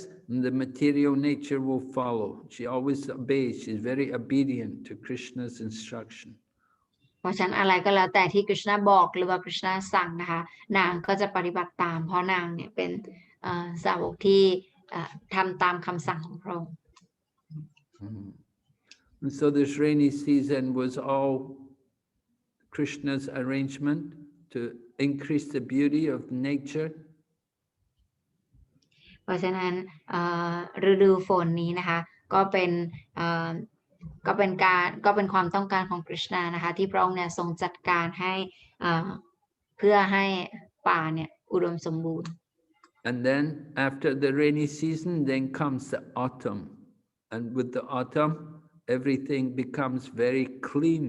the material nature will follow. She always obeys. She's very obedient to Krishna's instruction. เพราะฉะนั้นอะไรก็แล้วแต่ที่กฤษณาบอกหรือว่ากฤษณาสั่งนะคะนางก็จะปฏิบัติตามเพราะนางเนี่ยเป็นสาวกที่ทำตามคำสั่งของพระองค์ And so this rainy season was all Krishna's arrangement to increase the beauty of nature. เพราะฉะนั้นฤดูฝนนี้นะคะก็เป็นความต้องการของกฤษณานะคะที่พระองค์เนี่ยทรงจัดการให้เพื่อให้ป่าเนี่ยอุดมสมบูรณ์ And then after the rainy season, then comes the autumn. And with the autumn, everything becomes very clean.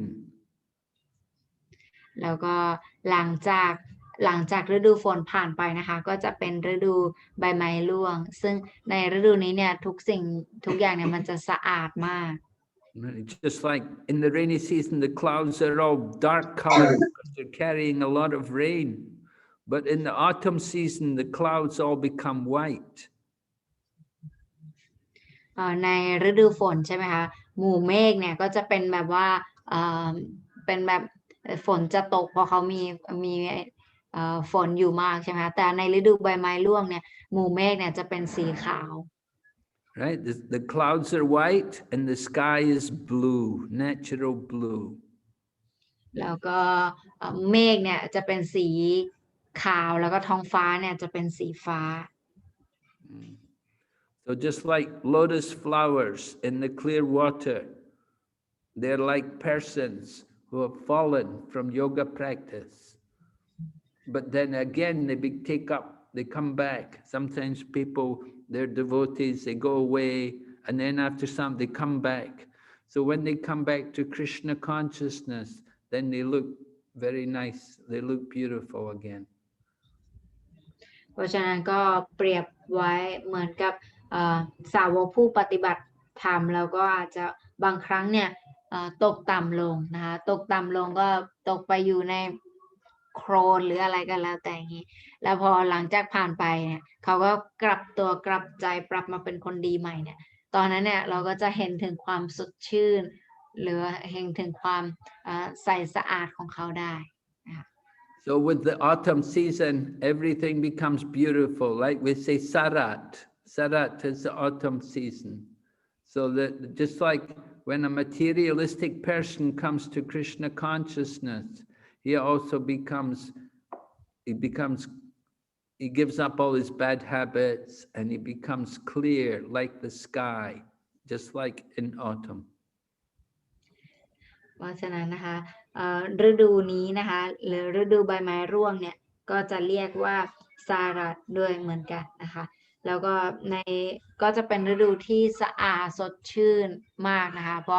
แล้วก็หลังจากฤดูฝนผ่านไปนะคะก็จะเป็นฤดูใบไม้ร่วงซึ่งในฤดูนี้เนี่ยทุกสิ่งทุกอย่างเนี่ยมันจะสะอาดมาก Just like in the rainy season, the clouds are all dark colored because they're carrying a lot of rain. But in the autumn season, the clouds all become white. ในฤดูฝนใช่ไหมคะหมู่เมฆเนี่ยก็จะเป็นแบบว่าเป็นแบบฝนจะตกเพราะเขามีฝนอยู่มากใช่ไหมคะแต่ในฤดูใบไม้ร่วงเนี่ยหมู่เมฆเนี่ยจะเป็นสีขาว Right? The clouds are white and the sky is blue, natural blue. แล้วก็เมฆเนี่ยจะเป็นสีขาวแล้วก็ท้องฟ้าเนี่ยจะเป็นสีฟ้า So just like lotus flowers in the clear water, they're like persons who have fallen from yoga practice. But then again, they come back. Sometimes people, they're devotees, they go away, and then after some, they come back. So when they come back to Krishna consciousness, then they look very nice. They look beautiful again. เพราะฉะนั้นก็เปรียบไว้เหมือนกับสาวกผู้ปฏิบัติธรรมแล้วก็อาจจะบางครั้งเนี่ยตกต่ำลงนะคะตกต่ำลงก็ตกไปอยู่ในโคลนหรืออะไรกันแล้วแต่อย่างนี้แล้วพอหลังจากผ่านไปเนี่ยเขาก็กลับตัวกลับใจปรับมาเป็นคนดีใหม่เนี่ยตอนนั้นเนี่ยเราก็จะเห็นถึงความสดชื่นหรือเห็นถึงความใสสะอาดของเขาได้ So with the autumn season, everything becomes beautiful. Like we say Sarat. Sarat is the autumn season. So that just like when a materialistic person comes to Krishna consciousness, he gives up all his bad habits and he becomes clear like the sky, just like in autumn. เพราะฉะนั้นนะคะฤดูนี้นะคะหรือฤดูใบไม้ร่วงเนี่ยก็จะเรียกว่าสารัตด้วยเหมือนกันนะคะแล้วก็ก็จะเป็นฤดูที่สะอาดสดชื่นมากนะคะเพราะ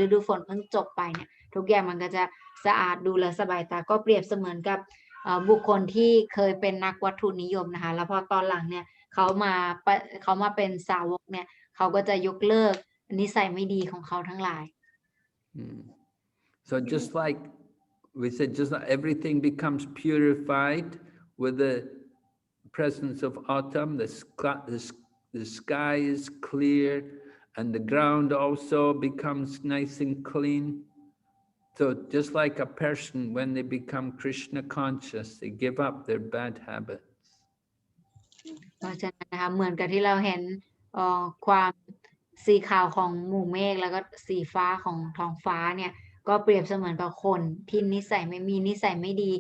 ฤดูฝนเพิ่งจบไปเนี่ยทุกอย่างมันก็จะสะอาดดูแลสบายตาก็เปรียบเสมือนกับบุคคลที่เคยเป็นนักวัตถุนิยมนะคะแล้วพอตอนหลังเนี่ยเขามาเป็นสาวกเนี่ยเขาก็จะยกเลิกนิสัยไม่ดีของเขาทั้งหลาย So just like we said, just like everything becomes purified with the presence of autumn, the sky is clear and the ground also becomes nice and clean. So just like a person, when they become Krishna conscious, they give up their bad habits. เพราะฉะนั้นนะคะเหมือนกับที่เราเห็นความสีขาวของหมู่เมฆแล้วก็สีฟ้าของท้องฟ้าเนี่ยก็เปรียบเสมือนกับคนที่นิสัยไม่ดี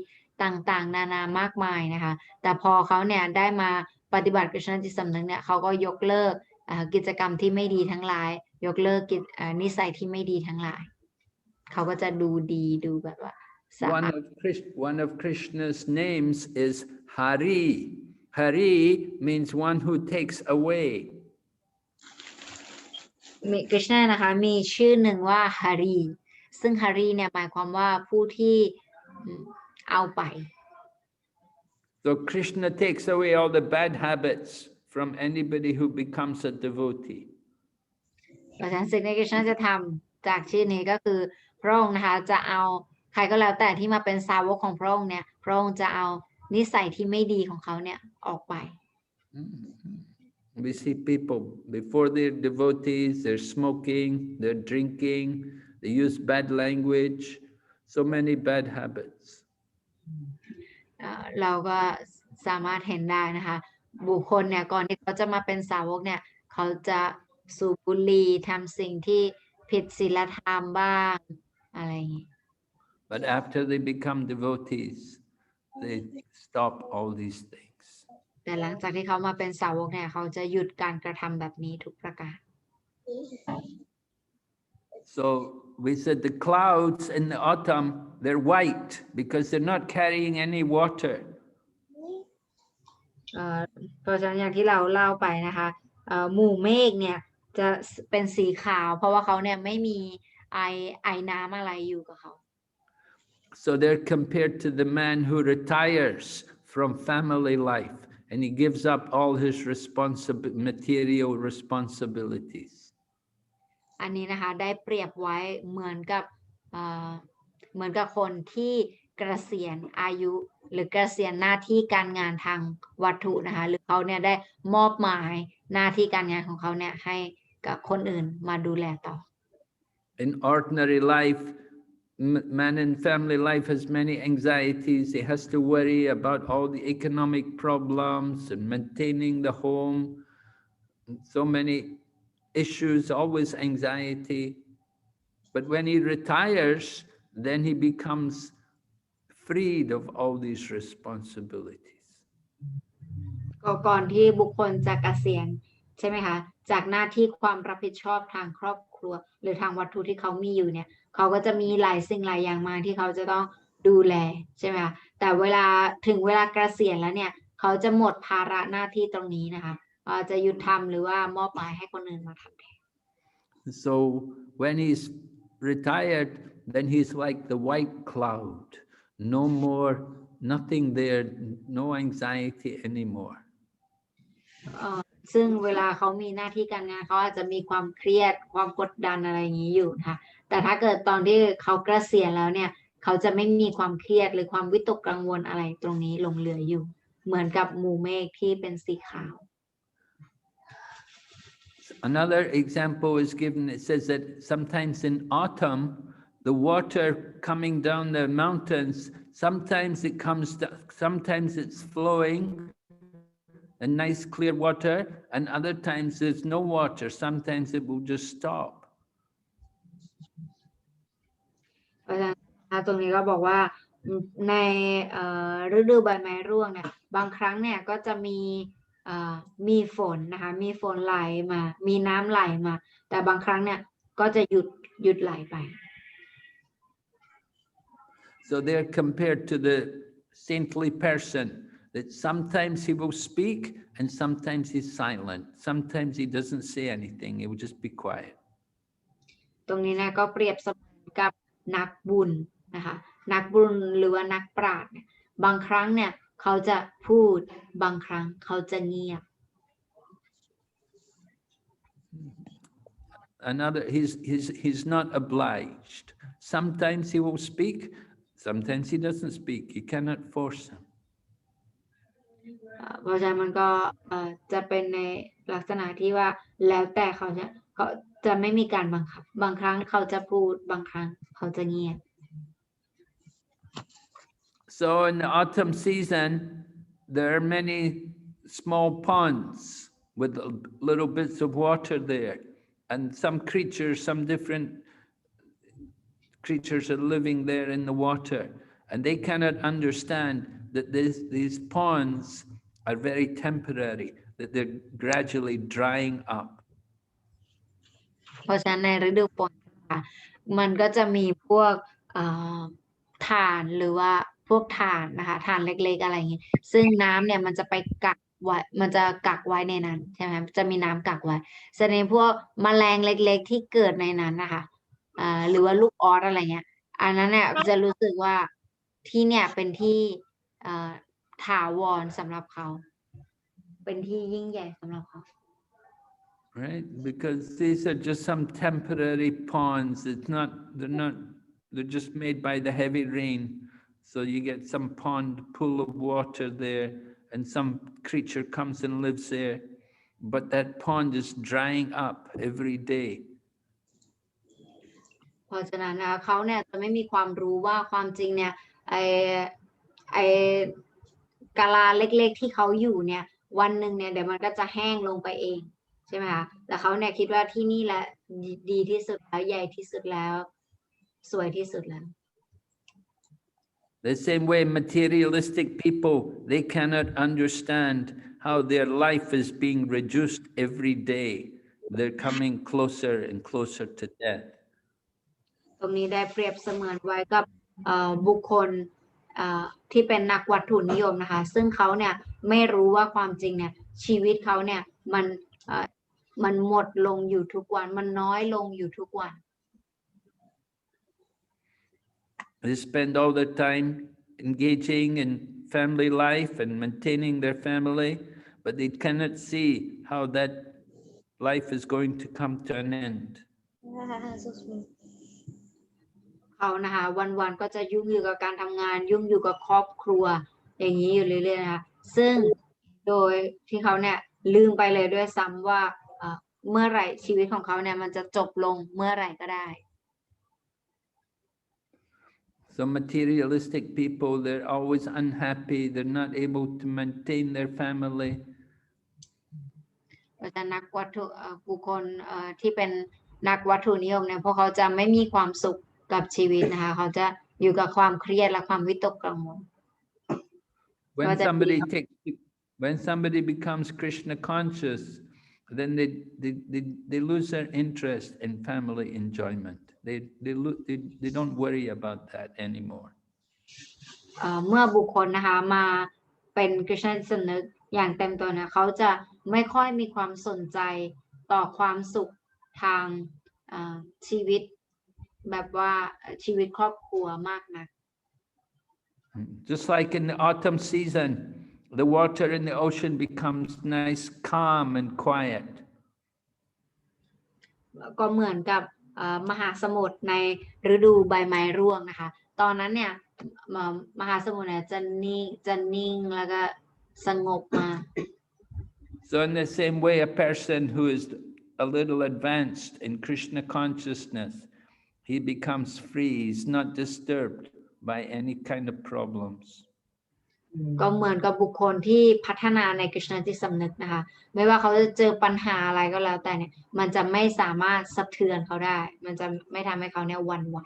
ต่างๆนานามากมายนะคะแต่พอเขาเนี่ยได้มาปฏิบัติกฤษณจิตสำนึกเนี่ยเขาก็ยกเลิกกิจกรรมที่ไม่ดีทั้งหลายยกเลิกนิสัยที่ไม่ดีทั้งหลายเขาก็จะดูดีดูแบบว่า One of Krishna's names is Hari. Hari means one who takes away. กฤษณานะคะมีชื่อหนึ่งว่าฮารีซึ่งฮารีเนี่ยหมายความว่าผู้ที่เอาไป So Krishna takes away all the bad habits from anybody who becomes a devotee. เพราะฉะนั้นสิ่งที่คริชนาจะทำจากชื่อนี้ก็คือพระองค์นะคะจะเอาใครก็แล้วแต่ที่มาเป็นสาวกของพระองค์เนี่ยพระองค์จะเอานิสัยที่ไม่ดีของเขาเนี่ยออกไป We see people before they're devotees, they're smoking, they're drinking, they use bad language, so many bad habits. เราก็สามารถเห็นได้นะคะบุคคลเนี่ยก่อนที่เขาจะมาเป็นสาวกเนี่ยเขาจะสูบบุหรี่ทำสิ่งที่ผิดศีลธรรมบ้างอะไรอย่างนี้ But after they become devotees, they stop all these things. แต่หลังจากที่เขามาเป็นสาวกเนี่ยเขาจะหยุดการกระทำแบบนี้ทุกประการ So we said the clouds in the autumn, they're white because they're not carrying any water. เพราะฉะนั้นอย่างที่เราเล่าไปนะคะหมู่เมฆเนี่ยจะเป็นสีขาวเพราะว่าเขาเนี่ยไม่มีไอน้ำอะไรอยู่กับเขา So they're compared to the man who retires from family life and he gives up all his material responsibilities. อันนี้นะคะได้เปรียบไว้เหมือนกับคนที่เกษียณอายุหรือเกษียณหน้าที่การงานทางวัตถุนะคะหรือเขาเนี่ยได้มอบหมายหน้าที่การงานของเขาเนี่ยให้กับคนอื่นมาดูแลต่อ In ordinary life, man in family life has many anxieties. He has to worry about all the economic problems and maintaining the home. So many issues, always anxiety. But when he retires, then he becomes freed of all these responsibilities. ก่อนที่บุคคลจะเกษียณใช่ไหมคะจากหน้าที่ความรับผิดชอบทางครอบครัวหรือทางวัตถุที่เขามีอยู่เนี่ยเขาก็จะมีหลายสิ่งหลายอย่างมาที่เขาจะต้องดูแลใช่ไหมคะแต่ถึงเวลาเกษียณแล้วเนี่ยเขาจะหมดภาระหน้าที่ตรงนี้นะคะจะหยุดทำหรือว่ามอบหมายให้คนอื่นมาทำแทน So when he's retired, then he's like the white cloud. No more, nothing there, no anxiety anymore. ซึ่งเวลาเขามีหน้าที่การงานเขาอาจจะมีความเครียดความกดดันอะไรอย่างนี้อยู่นะคะแต่ถ้าเกิดตอนที่เขาเกษียณแล้วเนี่ยเขาจะไม่มีความเครียดหรือความวิตกกังวลอะไรตรงนี้หลงเหลืออยู่เหมือนกับหมู่เมฆที่เป็นสีขาว Another example is given. It says that sometimes in autumn, the water coming down the mountains, sometimes it comes, sometimes it's flowing, a nice clear water, and other times there's no water. Sometimes it will just stop. เพราะฉะนั้นตรงนี้ก็บอกว่าในฤดูใบไม้ร่วงเนี่ยบางครั้งเนี่ยก็จะมีฝนนะคะมีฝนไหลมามีน้ำไหลมาแต่บางครั้งเนี่ยก็จะหยุดไหลไป So they're compared to the saintly person that sometimes he will speak and sometimes he's silent. Sometimes he doesn't say anything. He will just be quiet. ตรงนี้นะก็เปรียบเสมือนกับนักบุญนะคะนักบุญหรือว่านักปราชญ์เนี่ยบางครั้งเนี่ยเขาจะพูดบางครั้งเขาจะเงียบ Another, he's not obliged. Sometimes he will speak, sometimes he doesn't speak. You cannot force him. เพราะฉะนั้นมันก็จะเป็นในลักษณะที่ว่าแล้วแต่เขาจะไม่มีการบังคับบางครั้งเขาจะพูดบางครั้งเขาจะเงียบ So in the autumn season, there are many small ponds with little bits of water there. And some creatures, some different creatures are living there in the water. And they cannot understand that these ponds are very temporary, that they're gradually drying up. เพราะฉะนั้นในฤดูฝนค่ะมันก็จะมีพวกถ่านหรือว่าพวกถ่านนะคะถ่านเล็กๆอะไรอย่างนี้ซึ่งน้ำเนี่ยมันจะไปกักไว้มันจะกักไว้ในนั้นใช่ไหมจะมีน้ำกักไว้แสดงพวกแมลงเล็กๆที่เกิดในนั้นนะคะหรือว่าลูกออสอะไรเงี้ยอันนั้นเนี่ยจะรู้สึกว่าที่เนี่ยเป็นที่ถาวรสำหรับเขาเป็นที่ยิ่งใหญ่สำหรับเขา right? Because these are just some temporary ponds. They're just made by the heavy rain. So you get some pond, pool of water there, and some creature comes and lives there. But that pond is drying up every day. เพราะฉะนั้นเขาเนี่ยจะไม่มีความรู้ว่าความจริงเนี่ยไอไอกะลาเล็กๆที่เขาอยู่เนี่ยวันหนึ่งเนี่ยเดี๋ยวมันก็จะแห้งลงไปเองใช่ไหมคะแต่เขาเนี่ยคิดว่าที่นี่แหละดีที่สุดแล้วใหญ่ที่สุดแล้วสวยที่สุดแล้ว The same way materialistic people, they cannot understand how their life is being reduced every day. They're coming closer and closer to death. ตรงนี้ได้เปรียบเสมือนไว้กับบุคคลที่เป็นนักวัตถุนิยมนะคะซึ่งเขาเนี่ยไม่รู้ว่าความจริงเนี่ยชีวิตเขาเนี่ยมันหมดลงอยู่ทุกวันมันน้อยลงอยู่ทุกวัน They spend all their time engaging in family life and maintaining their family, but they cannot see how that life is going to come to an end. เขานะคะวันๆก็จะยุ่งอยู่กับการทำงานยุ่งอยู่กับครอบครัวอย่างนี้อยู่เรื่อยๆนะคะซึ่งโดยที่เขาเนี่ยลืมไปเลยด้วยซ้ำว่าเมื่อไหร่ชีวิตของเขาเนี่ยมันจะจบลงเมื่อไหร่ก็ได้ So materialistic people, they're always unhappy. They're not able to maintain their family. แต่นักวัตถุบุคคลที่เป็นนักวัตถุนิยมเนี่ยพวกเขาจะไม่มีความสุขกับชีวิตนะคะเขาจะอยู่กับความเครียดและความวิตกกังวล When somebody becomes Krishna conscious, then they lose their interest in family enjoyment. They don't worry about that anymore. เมื่อบุคคลนะคะมาเป็นกฤษณาสำนึกอย่างเต็มตัวนะเขาจะไม่ค่อยมีความสนใจต่อความสุขทางชีวิตแบบว่าชีวิตครอบครัวมากนัก Just like in the autumn season, the water in the ocean becomes nice, calm and quiet. ก็เหมือนกับมหาสมุทรในฤดูใบไม้ร่วงนะคะตอนนั้นเนี่ยมหาสมุทรเนี่ยจะนิ่งแล้วก็สงบมาก So in the same way, a person who is a little advanced in Krishna consciousness, he becomes free. He's not disturbed by any kind of problems. ก็เหมือนกับบุคคลที่พัฒนาในกฤษณาจิตสำนึกนะคะไม่ว่าเขาจะเจอปัญหาอะไรก็แล้วแต่เนี่ยมันจะไม่สามารถสะเทือนเขาได้มันจะไม่ทำให้เขาเนี่ยหวั่นไหว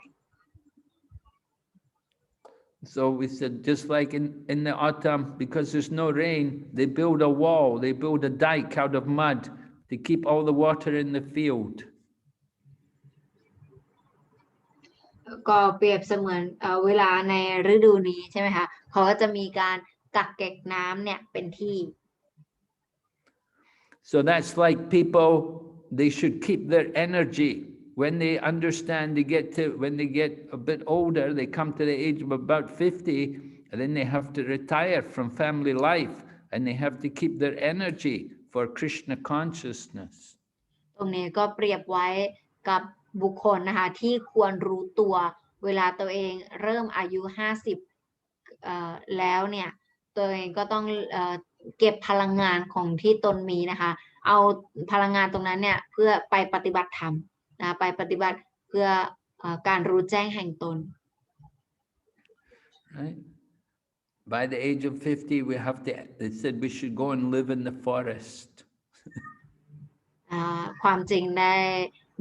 So we said, just like in the autumn, because there's no rain, they build a wall, they build a dike out of mud to keep all the water in the field. ก็เปรียบเสมือนเวลาในฤดูนี้ใช่ไหมคะเขาก็จะมีการกักเก็บน้ำเนี่ยเป็นที่ So that's like people, they should keep their energy. When they understand, when they get a bit older, they come to the age of about 50, and then they have to retire from family life, and they have to keep their energy for Krishna consciousness. ตรงนี้ก็เปรียบไว้กับบุคคลนะคะที่ควรรู้ตัวเวลาตัวเองเริ่มอายุ50แล้วเนี่ยตัวเองก็ต้องเก็บพลังงานของที่ตนมีนะคะเอาพลังงานตรงนั้นเนี่ยเพื่อไปปฏิบัติธรรมนะไปปฏิบัติเพื่อการรู้แจ้งแห่งตน Right? By the age of 50, they said we should go and live in the forest. ความจริงได้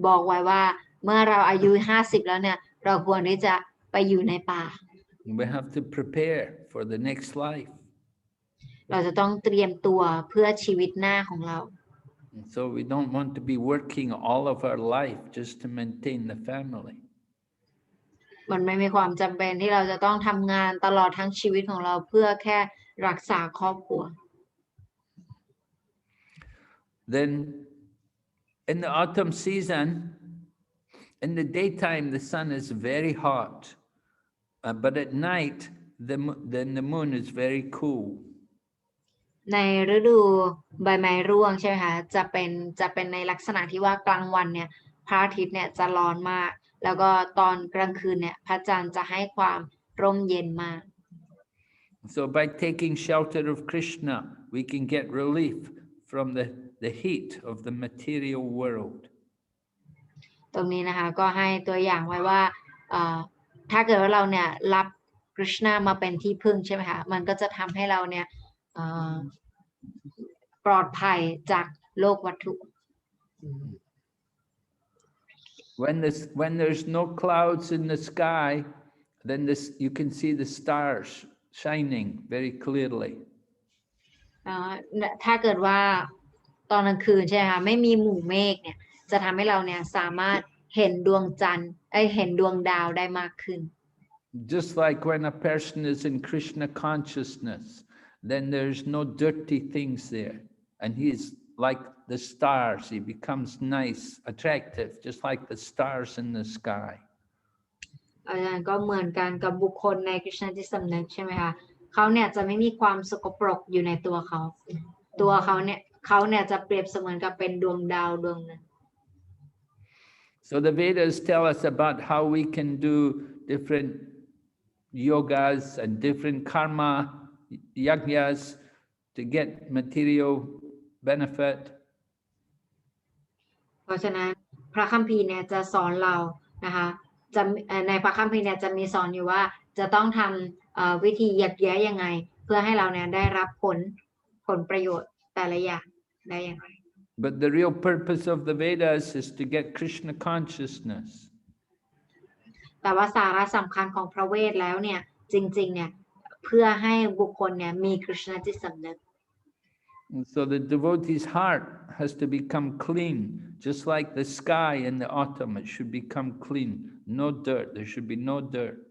บอกไว้ว่าเมื่อเราอายุ50แล้วเนี่ยเราควรที่จะไปอยู่ในป่า We have to prepare for the next life. เราจะต้องเตรียมตัวเพื่อชีวิตหน้าของเรา So we don't want to be working all of our life just to maintain the family. มันไม่มีความจำเป็นที่เราจะต้องทำงานตลอดทั้งชีวิตของเราเพื่อแค่รักษาครอบครัว Then in the autumn season, in the daytime, the sun is very hot, but at night, then the moon is very cool. ในฤดูใบไม้ร่วงใช่ไหมคะจะเป็นในลักษณะที่ว่ากลางวันเนี่ยพระอาทิตย์เนี่ยจะร้อนมากแล้วก็ตอนกลางคืนเนี่ยพระจันทร์จะให้ความร่มเย็นมาก So by taking shelter of Krishna, we can get relief from the heat of the material world. ตรงนี้นะคะก็ให้ตัวอย่างไว้ว่าถ้าเกิดว่าเราเนี่ยรับกฤษณามาเป็นที่พึ่งใช่ไหมคะมันก็จะทำให้เราเนี่ยปลอดภัยจากโลกวัตถุ When there's no clouds in the sky, then you can see the stars shining very clearly. ถ้าเกิดว่าตอนกลางคืนใช่ไหมคะไม่มีหมู่เมฆเนี่ยจะทำให้เราเนี่ยสามารถเห็นดวงจันทร์เห็นดวงดาวได้มากขึ้น Just like when a person is in Krishna consciousness, then there's no dirty things there, and he's like the stars. He becomes nice, attractive, just like the stars in the sky. ก็เหมือนกันกับบุคคลในกฤษณาจิตสำนึกใช่ไหมคะเขาเนี่ยจะไม่มีความสกปรกอยู่ในตัวเขาเนี่ยจะเปรียบเสมือนกับเป็นดวงดาวดวงหนึ่ง So the Vedas tell us about how we can do different yogas and different karma yajnas to get material benefit. เพราะฉะนั้นพระคัมภีร์เนี่ยจะสอนเรานะคะในพระคัมภีร์เนี่ยจะมีสอนอยู่ว่าจะต้องทำวิธียักแย้ยังไงเพื่อให้เราเนี่ยได้รับผลประโยชน์แต่ละอย่างได้อย่างไร But the real purpose of the Vedas is to get Krishna consciousness. แต่ว่าสาระสำคัญของพระเวทแล้วเนี่ยจริงๆเนี่ยเพื่อให้บุคคลเนี่ยมีกฤษณาจิตสำนึก So the devotee's heart has to become clean, just like the sky in the autumn. It should become clean, no dirt. There should be no dirt.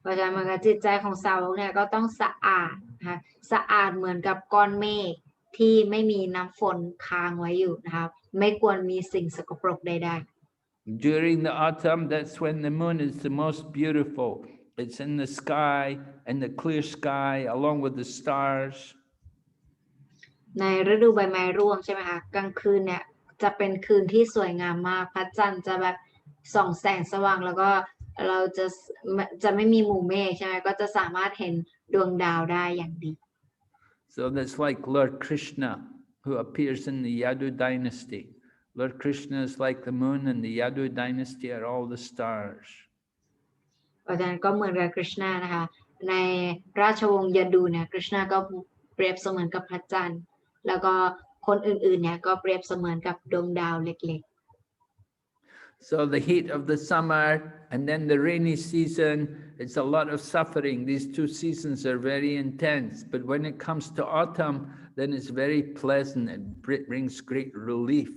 เพราะฉะนั้นจิตใจของสาวกเนี่ยก็ต้องสะอาดนะคะสะอาดเหมือนกับก้อนเมฆที่ไม่มีน้ำฝนค้างไว้อยู่นะคะไม่ควรมีสิ่งสกปรกใดๆ During the autumn, that's when the moon is the most beautiful. It's in the sky, in the clear sky, along with the stars. ในฤดูใบไม้ร่วงใช่ไหมคะกลางคืนเนี่ยจะเป็นคืนที่สวยงามมากพระจันทร์จะแบบส่องแสงสว่างแล้วก็เราจะไม่มีหมู่เมฆใช่ไหมก็จะสามารถเห็นดวงดาวได้อย่างดี So that's like Lord Krishna, who appears in the Yadu dynasty. Lord Krishna is like the moon, and the Yadu dynasty are all the stars. เพราะฉะนั้นก็เหมือนกับกฤษณานะคะในราชวงศ์ยดูเนี่ยกฤษณาก็เปรียบเสมือนกับพระจันทร์แล้วก็คนอื่นๆเนี่ยก็เปรียบเสมือนกับดวงดาวเล็กๆ So the heat of the summer and then the rainy season, it's a lot of suffering. These two seasons are very intense. But when it comes to autumn, then it's very pleasant. It brings great relief.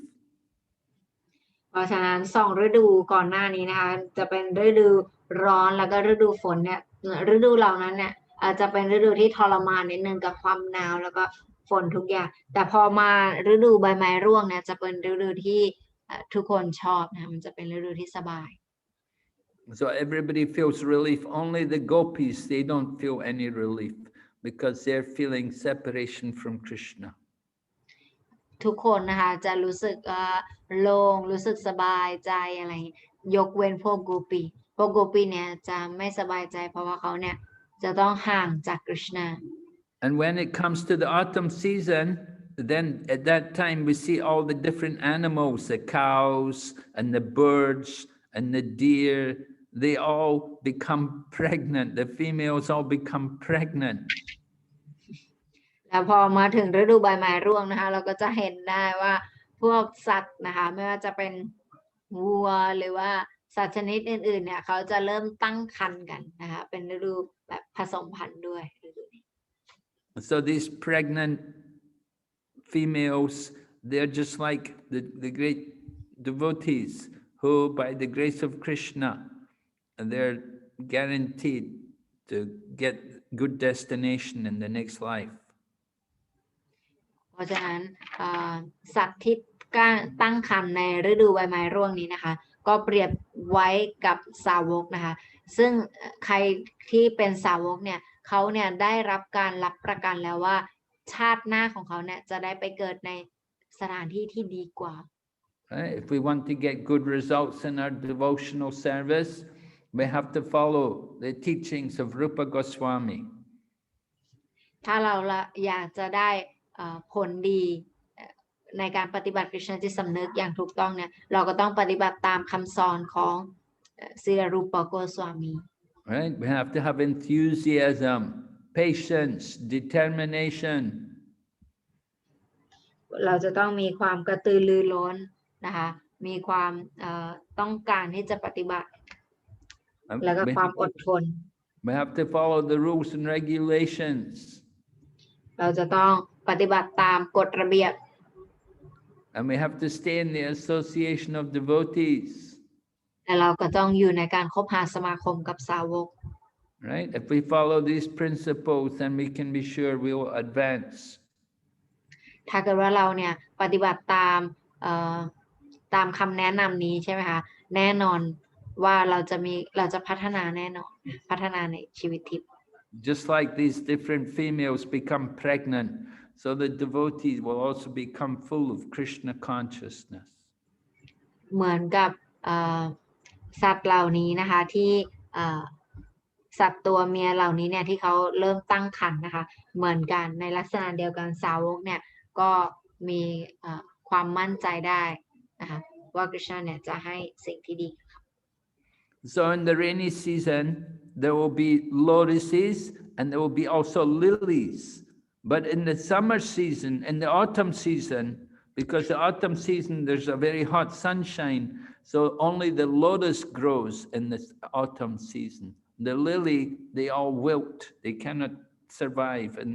เพราะฉะนั้น2ฤดูก่อนหน้านี้นะคะจะเป็นฤดูร้อนแล้วก็ฤดูฝนเนี่ยฤดูเหล่านั้นเนี่ยอาจจะเป็นฤดูที่ทรมานนิดนึงกับความหนาวแล้วก็ฝนทุกอย่างแต่พอมาฤดูใบไม้ร่วงเนี่ยจะเป็นฤดูที่ทุกคนชอบนะมันจะเป็นฤดูที่สบาย So everybody feels relief. Only the gopis, they don't feel any relief because they're feeling separation from Krishna. ทุกคนนะคะจะรู้สึกโล่งรู้สึกสบายใจอะไรยกเว้นพวกโกปีเนี่ยจะไม่สบายใจเพราะว่าเขาเนี่ยจะต้องห่างจากกฤษณา And when it comes to the autumn season, then at that time we see all the different animals, the cows and the birds and the deer, they all become pregnant. The females all become pregnant. แล้วพอมาถึงฤดูใบไม้ร่วงนะคะเราก็จะเห็นได้ว่าพวกสัตว์นะคะไม่ว่าจะเป็นวัวหรือว่าสัตว์ชนิดอื่นๆเนี่ยเขาจะเริ่มตั้งครรภ์กันนะคะเป็นฤดูแบบผสมพันธุ์ด้วยฤดูนี้ So these pregnant females, they're just like the great devotees who, by the grace of Krishna, they're guaranteed to get good destination in the next life. เพราะฉะนั้นสัตว์ที่ตั้งครรภ์ในฤดูใบไม้ร่วงนี้นะคะก็เปรียบไว้กับสาวกนะคะซึ่งใครที่เป็นสาวกเนี่ยเขาเนี่ยได้รับการรับประกันแล้วว่า ชาติหน้าของเขาเนี่ยจะได้ไปเกิดในสถานที่ที่ดีกว่า Right? If we want to get good results in our devotional service, we have to follow the teachings of Rupa Goswami. ถ้าเราอยากจะได้ผลดีในการปฏิบัติกฤษณจิตสำนึกอย่างถูกต้องเนี่ยเราก็ต้องปฏิบัติตามคำสอนของศิลรูปโกสวามี Right? We have to have enthusiasm, patience, determination. เราจะต้องมีความกระตือรือร้นนะคะมีความต้องการที่จะปฏิบัติแล้วก็ความอดทน We have to follow the rules and regulations. เราจะต้องปฏิบัติตามกฎระเบียบ And we have to stay in the association of devotees. และเราก็ต้องอยู่ในการคบหาสมาคมกับสาวก Right? If we follow these principles, then we can be sure we will advance. ถ้าเกิดว่าเราเนี่ยปฏิบัติตามคำแนะนำนี้ใช่ไหมคะแน่นอนว่าเราจะพัฒนาแน่นอนพัฒนาในชีวิตทิพย์ Just like these different females become pregnant, so the devotees will also become full of Krishna consciousness. เหมือนกับสัตว์เหล่านี้นะคะที่สัตว์ตัวเมียเหล่านี้เนี่ยที่เขาเริ่มตั้งครรภ์นะคะเหมือนกันในลักษณะเดียวกันสาวกเนี่ยก็มีความมั่นใจได้นะคะว่าคริชนาเนี่ยจะให้สิ่งที่ดี So in the rainy season, there will be lotuses and there will be also lilies. But in the summer season, in the autumn season, because the autumn season, there's a very hot sunshine, so only the lotus grows in the autumn season. The lily, they all wilt. They cannot survive in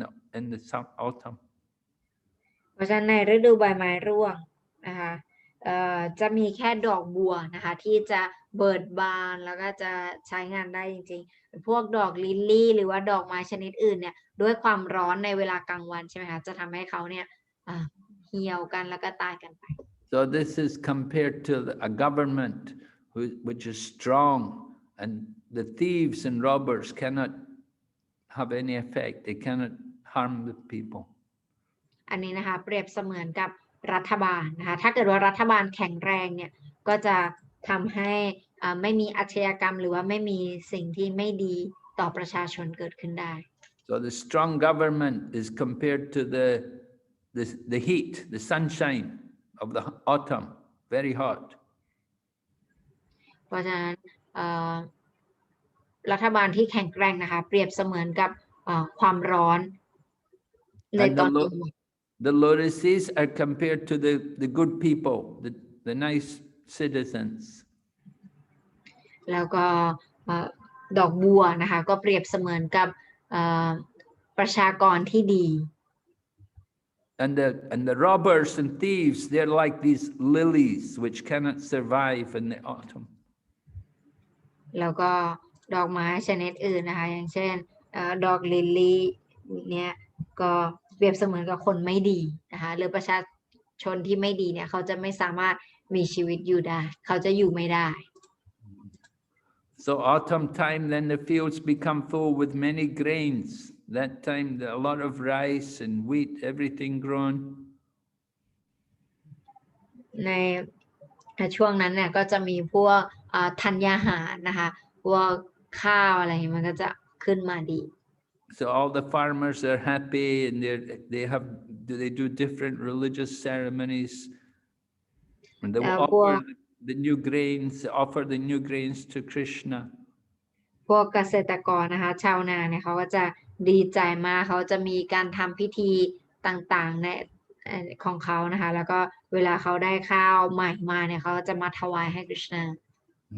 the autumn. เพราะฉะนั้นในฤดูใบไม้ร่วงนะคะจะมีแค่ดอกบัวนะคะที่จะเบิดบานแล้วก็จะใช้งานได้จริงๆพวกดอกลิลลี่หรือว่าดอกไม้ชนิดอื่นเนี่ยด้วยความร้อนในเวลากลางวันใช่ไหมคะจะทำให้เขาเนี่ยเหี่ยวกันแล้วก็ตายกันไป So this is compared to a government which is strong, and the thieves and robbers cannot have any effect. They cannot harm the people. อันนี้นะคะเปรียบเสมือนกับรัฐบาลนะคะถ้าเกิดว่ารัฐบาลแข็งแรงเนี่ยก็จะทำให้ไม่มีอาชญากรรมหรือว่าไม่มีสิ่งที่ไม่ดีต่อประชาชนเกิดขึ้นได้ So the strong government is compared to the heat, the sunshine of the autumn, very hot. เพราะฉะนั้นรัฐบาลที่แข็งแกร่งนะคะเปรียบเสมือนกับความร้อนในตอนกลางวัน The lotuses are compared to the good people, the nice citizens. แล้วก็ดอกบัวนะคะก็เปรียบเสมือนกับประชากรที่ดี And the robbers and thieves, they're like these lilies which cannot survive in the autumn. แล้วก็ดอกไม้ชนิดอื่นนะคะอย่างเช่นดอกลิลลี่เนี่ยก็เปรียบเสมือนกับคนไม่ดีนะคะหรือประชาชนที่ไม่ดีเนี่ยเขาจะไม่สามารถมีชีวิตอยู่ได้เขาจะอยู่ไม่ได้ So autumn time, then the fields become full with many grains. That time, a lot of rice and wheat, everything grown. ในช่วงนั้นเนี่ยก็จะมีพวกธัญญาหารนะคะพวกข้าวอะไรมันก็จะขึ้นมาดี So all the farmers are happy, and they do different religious ceremonies, and they will offer the new grains, offer the new grains to Krishna. พวกเกษตรกรนะคะชาวนาเนี่ยเขาก็จะดีใจมากเขาจะมีการทำพิธีต่างๆในของเขานะคะแล้วก็เวลาเขาได้ข้าวใหม่มาเนี่ยเขาจะมาถวายให้กฤษณา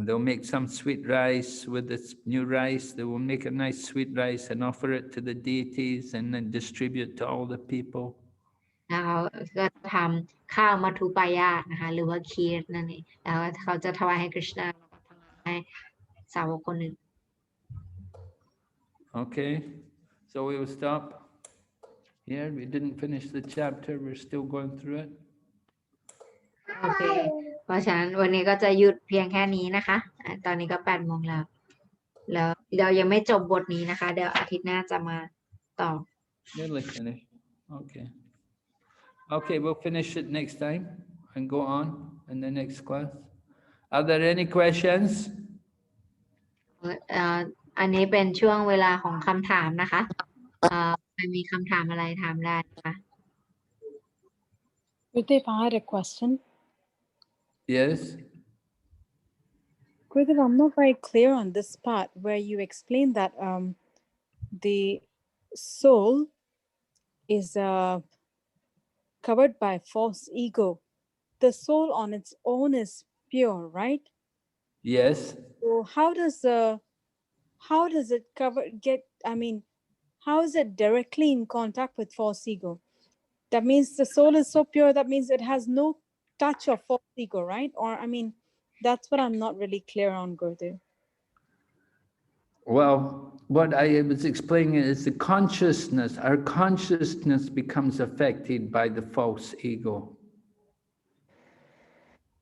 They'll make some sweet rice with this new rice. They will make a nice sweet rice and offer it to the deities and then distribute to all the people. เขาก็ทำข้าวมัทุปายาตนะคะหรือว่าคีรนั่นเองแล้วเขาจะถวายให้กฤษณาแล้วก็ถวายให้สาวกคนอื่น Okay, so we will stop here. We didn't finish the chapter. We're still going through it. โอเคเพราะฉะนั้นวันนี้ก็จะหยุดเพียงแค่นี้นะคะตอนนี้ก็8 โมงแล้วเรายังไม่จบบทนี้นะคะเดี๋ยวอาทิตย์หน้าจะมาต่อ Nearly finished. Okay. Okay, we'll finish it next time and go on in the next class. Are there any questions? อันนี้เป็นช่วงเวลาของคำถามนะคะใครมีคำถามอะไรถามได้นะคะ Gurudev, I had a question. Yes. Gurudev, I'm not very clear on this part where you explain that the soul is covered by false ego. The soul on its own is pure, right? Yes. So how does it how is it directly in contact with false ego? That means the soul is so pure, that means it has no touch of false ego, right? Or that's what I'm not really clear on, Gurudev. Well, what I was explaining is the consciousness, our consciousness becomes affected by the false ego.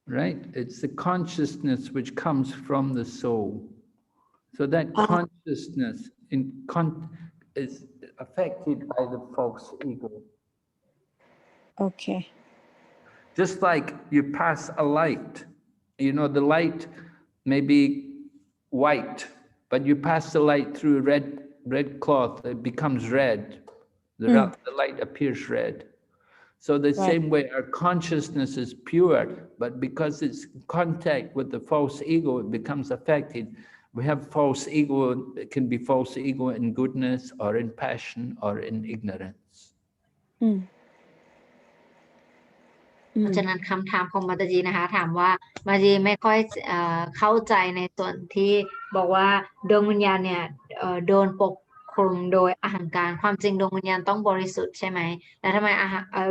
Right? It's the consciousness which comes from the soul. So that consciousness is affected by the false ego. Okay. Just like you pass a light, you know, the light may be white, but you pass the light through red cloth, it becomes red. The light appears red. So the same way our consciousness is pure, but because it's in contact with the false ego, it becomes affected. We have false ego, it can be false ego in goodness or in passion or in ignorance. เพราะฉะนั้นคำถามของมาตาจีนะคะถามว่ามาจีไม่ค่อยเข้าใจในส่วนที่บอกว่าดวงวิญญาณเนี่ยโดนปกคลุมโดยอหังการความจริงดวงวิญญาณต้องบริสุทธิ์ใช่ไหมแล้วทำไม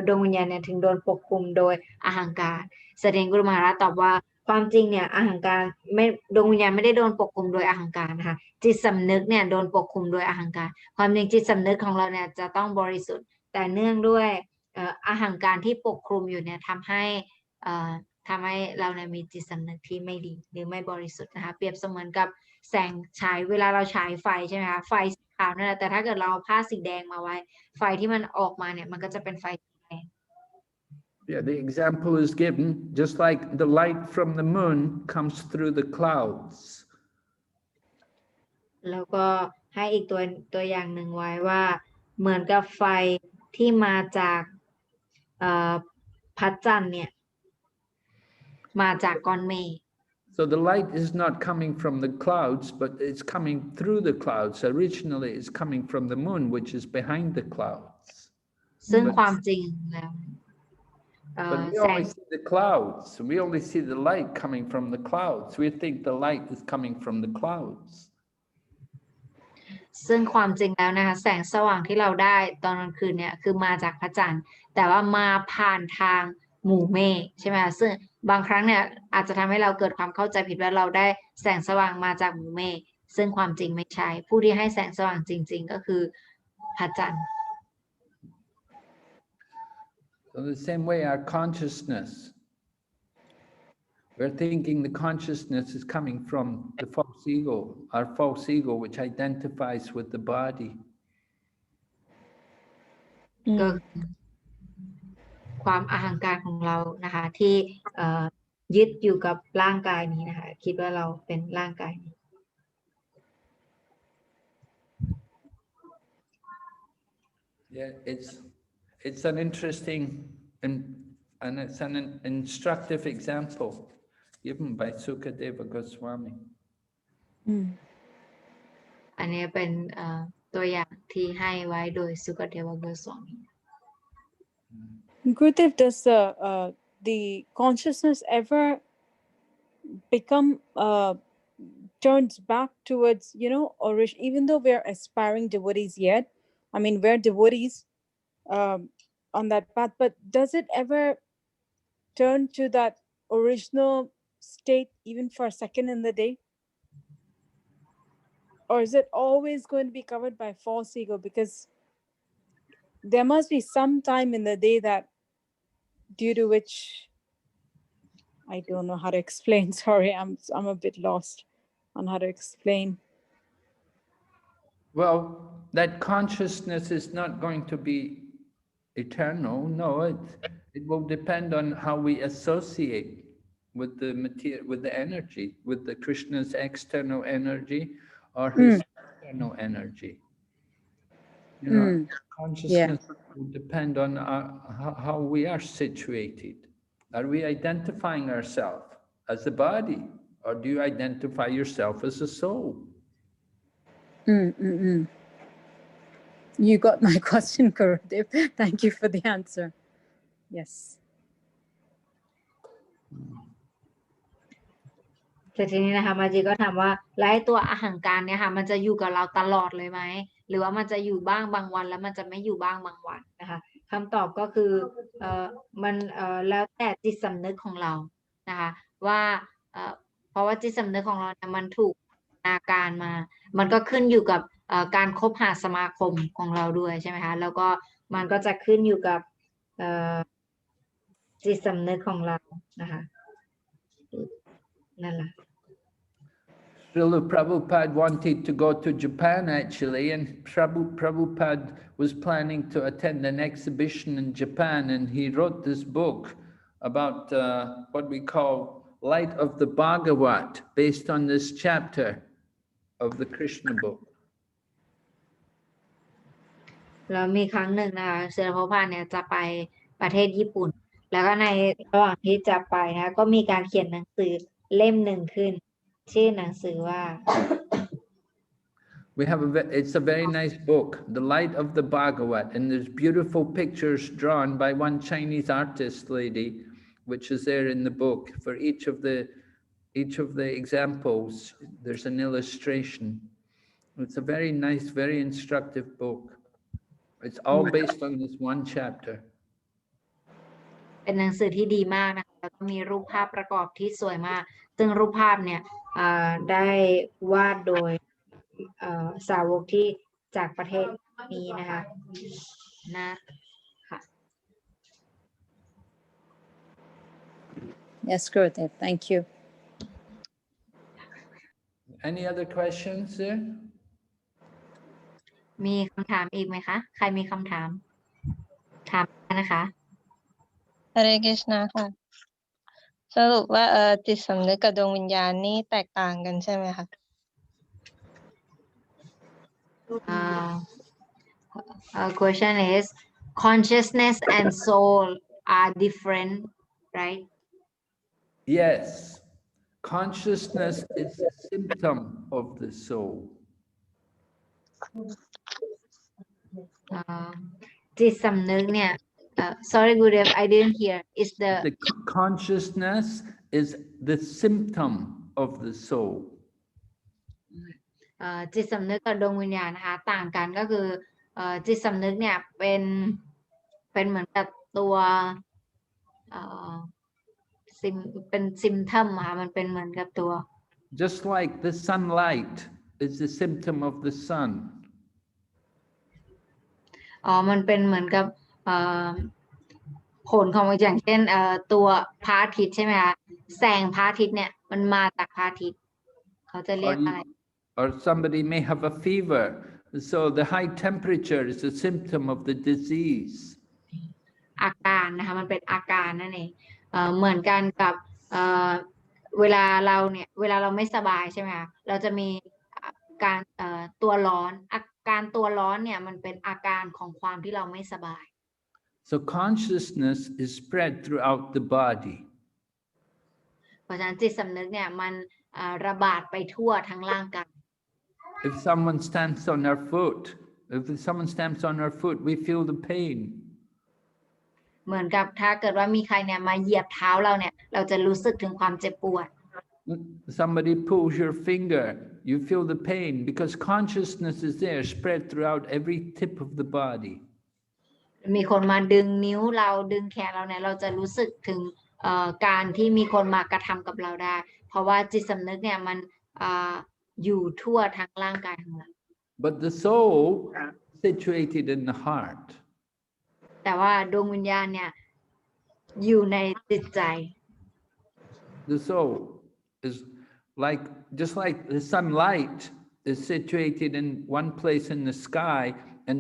ดวงวิญญาณเนี่ยถึงโดนปกคลุมโดยอหังการแสดงกุลมหาราชตอบว่าความจริงเนี่ยอหังการไม่ดวงวิญญาณไม่ได้โดนปกคลุมโดยอหังการนะคะจิตสำนึกเนี่ยโดนปกคลุมโดยอหังการความจริงจิตสำนึกของเราเนี่ยจะต้องบริสุทธิ์แต่เนื่องด้วยอหังการที่ปกคลุมอยู่เนี่ยทำให้เราเนี่ยมีจิตสำนึกที่ไม่ดีหรือไม่บริสุทธิ์นะคะเปรียบเสมือนกับแสงฉายเวลาเราฉายไฟใช่ไหมคะไฟสีขาวนั่นแหละแต่ถ้าเกิดเราเอาผ้าสีแดงมาไว้ไฟที่มันออกมาเนี่ยมันก็จะเป็นไฟสีแดง Yeah, the example is given, just like the light from the moon comes through the clouds. แล้วก็ให้อีกตัวอย่างหนึ่งไว้ว่าเหมือนกับไฟที่มาจากพระจันทร์เนี่ยมาจากก้อนเมฆ So the light is not coming from the clouds, but it's coming through the clouds. Originally, it's coming from the moon, which is behind the clouds. ซึ่งความจริงแล้ว But we only see the clouds. We only see the light coming from the clouds. We think the light is coming from the clouds. ซึ่งความจริงแล้วนะคะแสงสว่างที่เราได้ตอนกลางคืนเนี่ยคือมาจากพระจันทร์แต่ว่ามาผ่านทางหมู่เมฆใช่ไหมคะซึ่งบางครั้งเนี่ยอาจจะทำให้เราเกิดความเข้าใจผิดว่าเราได้แสงสว่างมาจากหมู่เมฆซึ่งความจริงไม่ใช่ผู้ที่ให้แสงสว่างจริงๆก็คือพระจันทร์ So the same way our consciousness, we're thinking the consciousness is coming from the false ego, our false ego, which identifies with the body. ก็คือความอหังการของเรานะคะที่ยึดอยู่กับร่างกายนี้นะคะคิดว่าเราเป็นร่างกายนี้ Yeah, it's an interesting and it's an instructive example given by Sukadeva Goswami. อันนี้เป็นตัวอย่างที่ให้ไว้โดยสุกเทวโกสวามี Gurudev, does the consciousness ever become turns back towards, even though we're aspiring devotees yet, I mean, we're devotees on that path, but does it ever turn to that original state even for a second in the day? Or is it always going to be covered by false ego? Because there must be some time in the day that due to which I don't know how to explain. Sorry, I'm a bit lost on how to explain. Well, that consciousness is not going to be eternal. No, it will depend on how we associate with the material, with the energy, with the Krishna's external energy or his internal energy. You know, consciousness will depend on how we are situated. Are we identifying ourselves as a body, or do you identify yourself as a soul? You got my question, Gurudev. Thank you for the answer. Yes. แต่ทีนี้นะคะมาจีก็ถามว่าแล้วไอ้ตัวอหังการเนี่ยค่ะมันจะอยู่กับเราตลอดเลยไหมหรือว่ามันจะอยู่บ้างบางวันแล้วมันจะไม่อยู่บ้างบางวันนะคะคำตอบก็คือมันแล้วแต่จิตสำนึกของเรานะคะว่าเพราะว่าจิตสำนึกของเราเนี่ยมันถูกอาการมามันก็ขึ้นอยู่กับการคบหาสมาคมของเราด้วยใช่ไหมคะแล้วก็มันก็จะขึ้นอยู่กับจิตสำนึกของเรานะคะนั่นแหละ Srila Prabhupada wanted to go to Japan actually, and Prabhupada was planning to attend an exhibition in Japan, and he wrote this book about what we call Light of the Bhagavat, based on this chapter of the Krishna book. แล้วมีครั้งหนึ่งนะคะเสือพระพานเนี่ยจะไปประเทศญี่ปุ่นแล้วก็ในระหว่างที่จะไปนะก็มีการเขียนหนังสือเล่มหนึ่งขึ้นชื่อหนังสือว่า It's a very nice book, The Light of the Bhagavat, and there's beautiful pictures drawn by one Chinese artist lady, which is there in the book. For each of the examples, there's an illustration. It's a very nice, very instructive book. It's all based on this one chapter. เป็นหนังสือที่ดีมากนะคะแล้วก็มีรูปภาพประกอบที่สวยมากซึ่งรูปภาพเนี่ยได้วาดโดยสาวกที่จากประเทศนี้นะคะค่ะ Yes, Gurudev. Thank you. Any other questions there? มีคำถามอีกไหมคะใครมีคำถามถามนะคะ Hare Krishna ค่ะสรุปว่าจิตสำนึกกับดวงวิญญาณนี่แตกต่างกันใช่ไหมคะ question is consciousness and soul are different, right? Yes. Consciousness is a symptom of the soul. จิตสำนึกเนี่ยsorry Gurudev, I didn't hear. Is the consciousness is the symptom of the soul. จิตสำนึกกับดวงวิญญาณนะคะต่างกันก็คือจิตสำนึกเนี่ยเป็นเหมือนกับตัวเป็นซิมทัมค่ะมันเป็นเหมือนกับตัว Just like the sunlight is the symptom of the sun. มันเป็นเหมือนกับผลของอย่างเช่นตัวพระอาทิตย์ใช่ไหมคะแสงพระอาทิตย์เนี่ยมันมาจากพระอาทิตย์เขาจะเรียกอะไร Or somebody may have a fever, so the high temperature is a symptom of the disease. อาการนะคะมันเป็นอาการนั่นเองเหมือนกันกับเวลาเราไม่สบายใช่ไหมคะเราจะมีการตัวร้อนอาการตัวร้อนเนี่ยมันเป็นอาการของความที่เราไม่สบาย So consciousness is spread throughout the body. เพราะฉะนั้นจิตสำนึกเนี่ยมันระบาดไปทั่วทั้งร่างกาย If someone stamps on our foot, we feel the pain. เหมือนกับถ้าเกิดว่ามีใครเนี่ยมาเหยียบเท้าเราเนี่ยเราจะรู้สึกถึงความเจ็บปวด Somebody pulls your finger, you feel the pain because consciousness is there, spread throughout every tip of the body. มีคนมาดึงนิ้วเราดึงแขนเราเนี่ยเราจะรู้สึกถึงการที่มีคนมากระทำกับเราได้เพราะว่าจิตสำนึกเนี่ยมันอยู่ทั่วทั้งร่างกายของเรา But the soul situated in the heart. แต่ว่าดวงวิญญาณเนี่ยอยู่ในจิตใจ The soul is just like the sunlight is situated in one place in the sky, and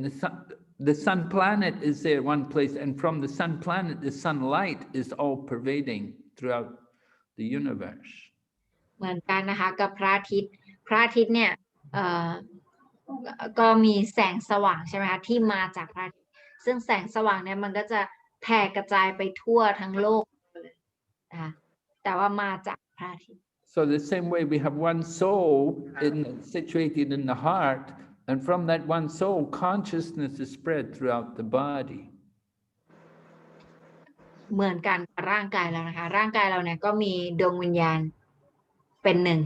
the sun planet is there one place, and from the sun planet, the sunlight is all pervading throughout the universe. เหมือนกันนะคะกับพระอาทิตย์เนี่ยก็มีแสงสว่างใช่ไหมคะที่มาจากพระอาทิตย์ซึ่งแสงสว่างเนี่ยมันก็จะแผ่กระจายไปทั่วทั้งโลกเลยนะคะแต่ว่ามาจากพระอาทิตย์ So the same way we have one soul situated in the heart, and from that one soul, consciousness is spread throughout the body. เหมือนกันกับร่างกายเรานะคะร่างกายเราเนี่ยก็มีดวงวิญญาณเป็นหนึ่ง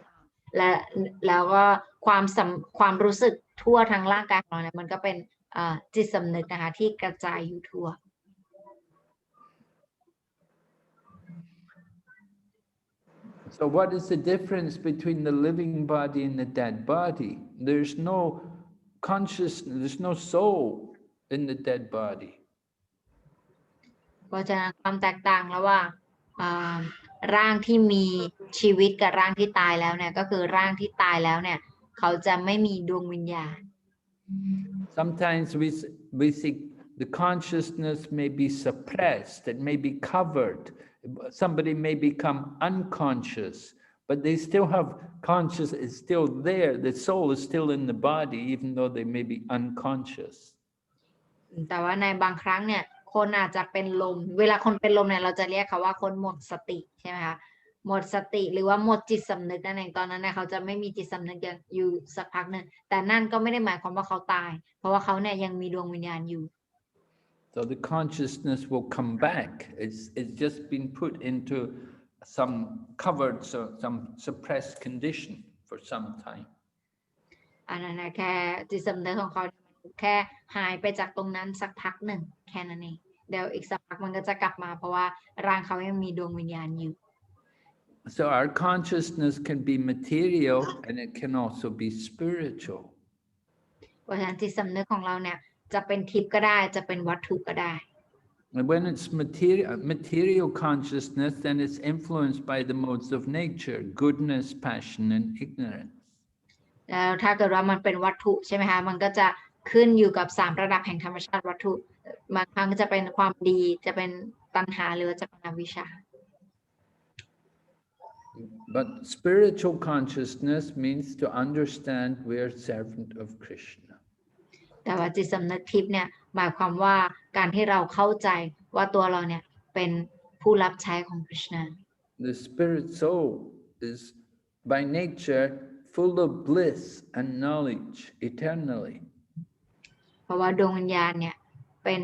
แล้วก็ความรู้สึกทั่วทั้งร่างกายของเราเนี่ยมันก็เป็นจิตสำนึกนะคะที่กระจายอยู่ทั่ว So what is the difference between the living body and the dead body? There's no consciousness, there's no soul in the dead body. เพราะฉะนั้นความแตกต่างระหว่างร่างที่มีชีวิตกับร่างที่ตายแล้วเนี่ยก็คือร่างที่ตายแล้วเนี่ยเขาจะไม่มีดวงวิญญาณ Sometimes we see the consciousness may be suppressed, it may be covered. Somebody may become unconscious, but they still have consciousness, it's still there. The soul is still in the body, even though they may be unconscious. แต่ว่าในบางครั้งเนี่ยคนอาจจะเป็นลมเวลาคนเป็นลมเนี่ยเราจะเรียกเขาว่าคนหมดสติใช่ไหมคะหมดสติหรือว่าหมดจิตสำนึกนั่นเองตอนนั้นเนี่ยเขาจะไม่มีจิตสำนึกอยู่สักพักหนึ่งแต่นั่นก็ไม่ได้หมายความว่าเขาตายเพราะว่าเขาเนี่ยยังมีดวงวิญญาณอยู่ So the consciousness will come back. It's just been put into some covered, so some suppressed condition for some time. อันนั้นนะแค่จิตสำนึกของเขาแค่หายไปจากตรงนั้นสักพักหนึ่งแค่นั้นเองเดี๋ยวอีกสักพักมันก็จะกลับมาเพราะว่าร่างเขายังมีดวงวิญญาณอยู่ So our consciousness can be material and it can also be spiritual. เพราะฉะนั้นจิตสำนึกของเราเนี่ยจะเป็นทิพย์ก็ได้จะเป็นวัตถุก็ได้ And when it's material consciousness, then it's influenced by the modes of nature, goodness, passion, and ignorance. แล้วถ้าเกิดว่ามันเป็นวัตถุใช่ไหมคะมันก็จะขึ้นอยู่กับ3ระดับแห่งธรรมชาติวัตถุบางครั้งจะเป็นความดีจะเป็นตัณหาหรือจะเป็นอวิชชา But spiritual consciousness means to understand we are servant of Krishna. แต่ว่าจิตสำนึกทิพย์เนี่ยหมายความว่าการที่เราเข้าใจว่าตัวเราเนี่ยเป็นผู้รับใช้ของคริชนา The spirit soul is by nature full of bliss and knowledge eternally. เพราะว่าดวงวิญญาณเนี่ยเป็น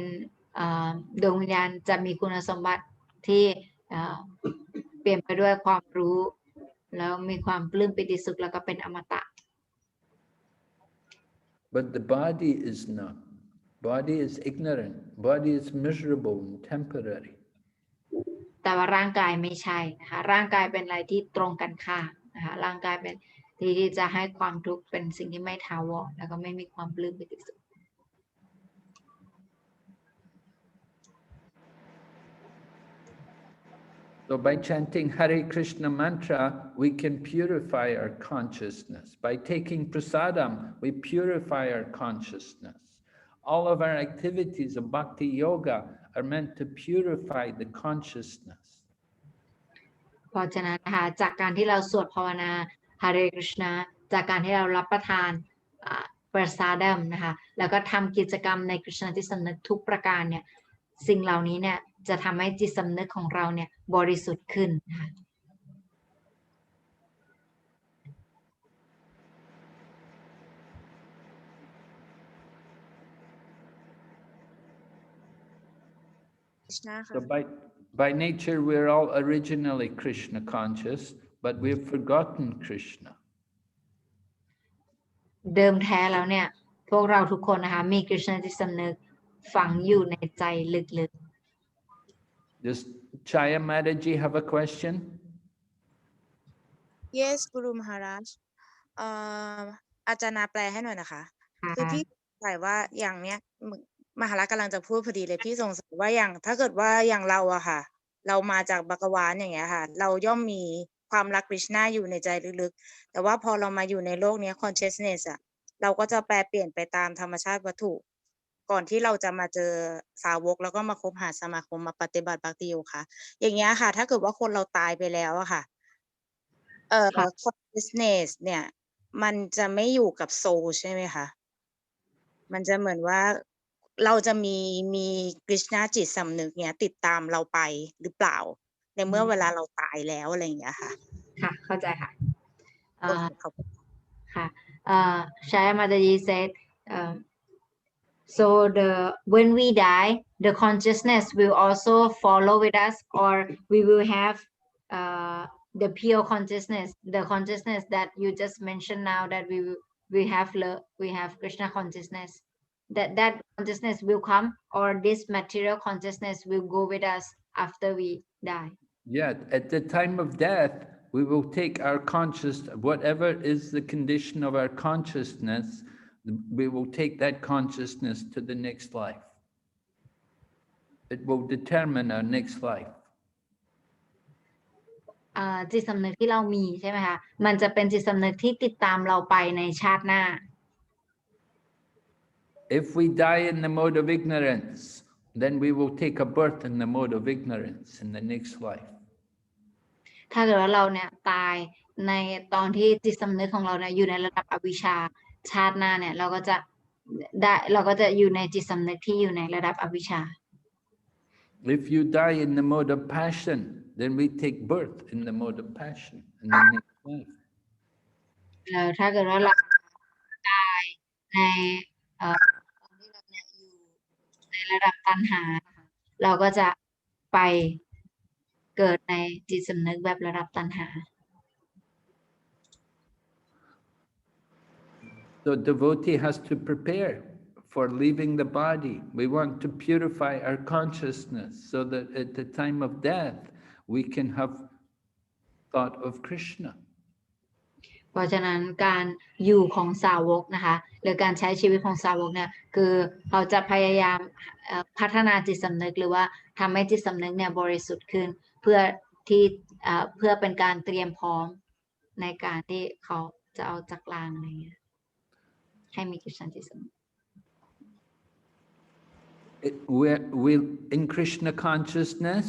ดวงวิญญาณจะมีคุณสมบัติที่เปลี่ยนไปด้วยความรู้แล้วมีความปลื้มปิติสุขแล้วก็เป็นอมตะ But the body is not. Body is ignorant. Body is miserable and temporary. แต่ว่าร่างกายไม่ใช่นะคะร่างกายเป็นอะไรที่ตรงกันข้ามนะคะร่างกายเป็นที่จะให้ความทุกข์เป็นสิ่งที่ไม่ถาวรแล้วก็ไม่มีความปลื้มปิติสุข So by chanting Hare Krishna mantra, we can purify our consciousness. By taking prasadam, we purify our consciousness. All of our activities of bhakti yoga are meant to purify the consciousness. เพราะฉะนั้นนะคะจากการที่เราสวดภาวนา Hare Krishna จากการที่เรารับประทานประสาดัมนะคะแล้วก็ทำกิจกรรมในกฤษณจิตสำนึกทุกประการเนี่ยสิ่งเหล่านี้เนี่ยจะทำให้จิตสำนึกของเราเนี่ยบริสุทธิ์ขึ้นนะคะ So by nature, we're all originally Krishna conscious, but we've forgotten Krishna. เดิมแท้แล้วเนี่ยพวกเราทุกคนนะคะมีกฤษณจิตสำนึกฝังอยู่ในใจลึกๆ Does Chaya Mataji have a question? Yes, Guru Maharaj. อาจารย์นาแปลให้หน่อยนะคะคือพี่สงสัยว่าอย่างเนี้ยมหาราชกำลังจะพูดพอดีเลยพี่สงสัยว่าอย่างถ้าเกิดว่าอย่างเราอะค่ะเรามาจากบักวานอย่างเงี้ยค่ะเราย่อมมีความรักคริชนาอยู่ในใจลึกๆแต่ว่าพอเรามาอยู่ในโลกนี้ consciousness อะเราก็จะแปรเปลี่ยนไปตามธรรมชาติวัตถุ ก่อนที่เราจะมาเจอสาวกแล้วก็มาคบหาสมาคมมาปฏิบัติบัพติโยคะอย่างเงี้ยค่ะ ถ้าเกิดว่าคนเราตายไปแล้วอะค่ะค่ะ consciousness เนี่ยมันจะไม่อยู่กับโซลใช่ไหมคะมันจะเหมือนว่าเราจะมีกฤษณาจิตสำนึกเนี่ยติดตามเราไปหรือเปล่าในเมื่อเวลาเราตายแล้วอะไรอย่างเงี้ยค่ะ ค่ะเข้าใจค่ะ โอเคขอบคุณ ค่ะShaya Mataji said so when we die the consciousness will also follow with us or we will have the pure consciousness the consciousness that you just mentioned now that we have Krishna consciousness that consciousness will come or this material consciousness will go with us after we die. Yeah, at the time of death, we will take our whatever is the condition of our consciousness, we will take that consciousness to the next life. It will determine our next life. จิตสำนึกที่เรามีใช่ไหมคะมันจะเป็นจิตสำนึกที่ติดตามเราไปในชาติหน้า If we die in the mode of ignorance, then we will take a birth in the mode of ignorance in the next life. ถ้าเกิดว่าเราเนี่ยตายในตอนที่จิตสำนึกของเราเนี่ยอยู่ในระดับอวิชชาชาติหน้าเนี่ยเราก็จะอยู่ในจิตสำนึกที่อยู่ในระดับอวิชชา If you die in the mode of passion, then we take birth in the mode of passion in the next life. ถ้าเกิดว่าเราตายในตอนที่เราเนี่ยอยู่ในระดับตัณหาเราก็จะไปเกิดในจิตสำนึกแบบระดับตัณหา So devotee has to prepare for leaving the body. We want to purify our consciousness so that at the time of death, we can have thought of Krishna. เพราะฉะนั้นการอยู่ของสาวกนะคะหรือการใช้ชีวิตของสาวกเนี่ยคือเขาจะพยายามพัฒนาจิตสำนึกหรือว่าทำให้จิตสำนึกเนี่ยบริสุทธิ์ขึ้นเพื่อเป็นการเตรียมพร้อมในการที่เขาจะเอาจักรางอะไรเงี้ยให้มีจิตสำนึก We in Krishna consciousness,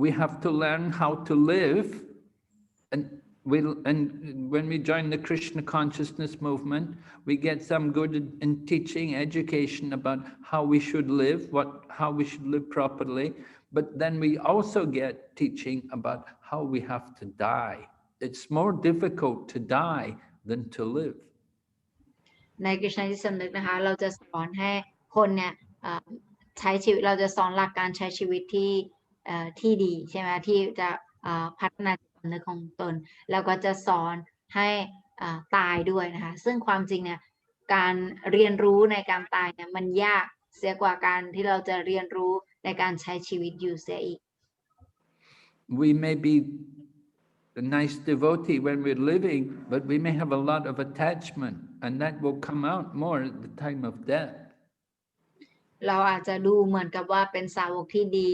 we have to learn how to live, and when we join the Krishna consciousness movement, we get some good in teaching, education about how we should live, how we should live properly. But then we also get teaching about how we have to die. It's more difficult to die than to live. ในกฤษณาจิตสำนึกนะคะเราจะสอนให้คนเนี่ยใช้ชีวิตเราจะสอนหลักการใช้ชีวิตที่ดีใช่ไหมที่จะพัฒนาจิตสำนึกของตนแล้วก็จะสอนให้ตายด้วยนะคะซึ่งความจริงเนี่ยการเรียนรู้ในการตายเนี่ยมันยากเสียกว่าการที่เราจะเรียนรู้ในการใช้ชีวิตอยู่เสียอีก We may be a nice devotee when we're living, but we may have a lot of attachment, and that will come out more at the time of death. เราอาจจะดูเหมือนกับว่าเป็นสาวกที่ดี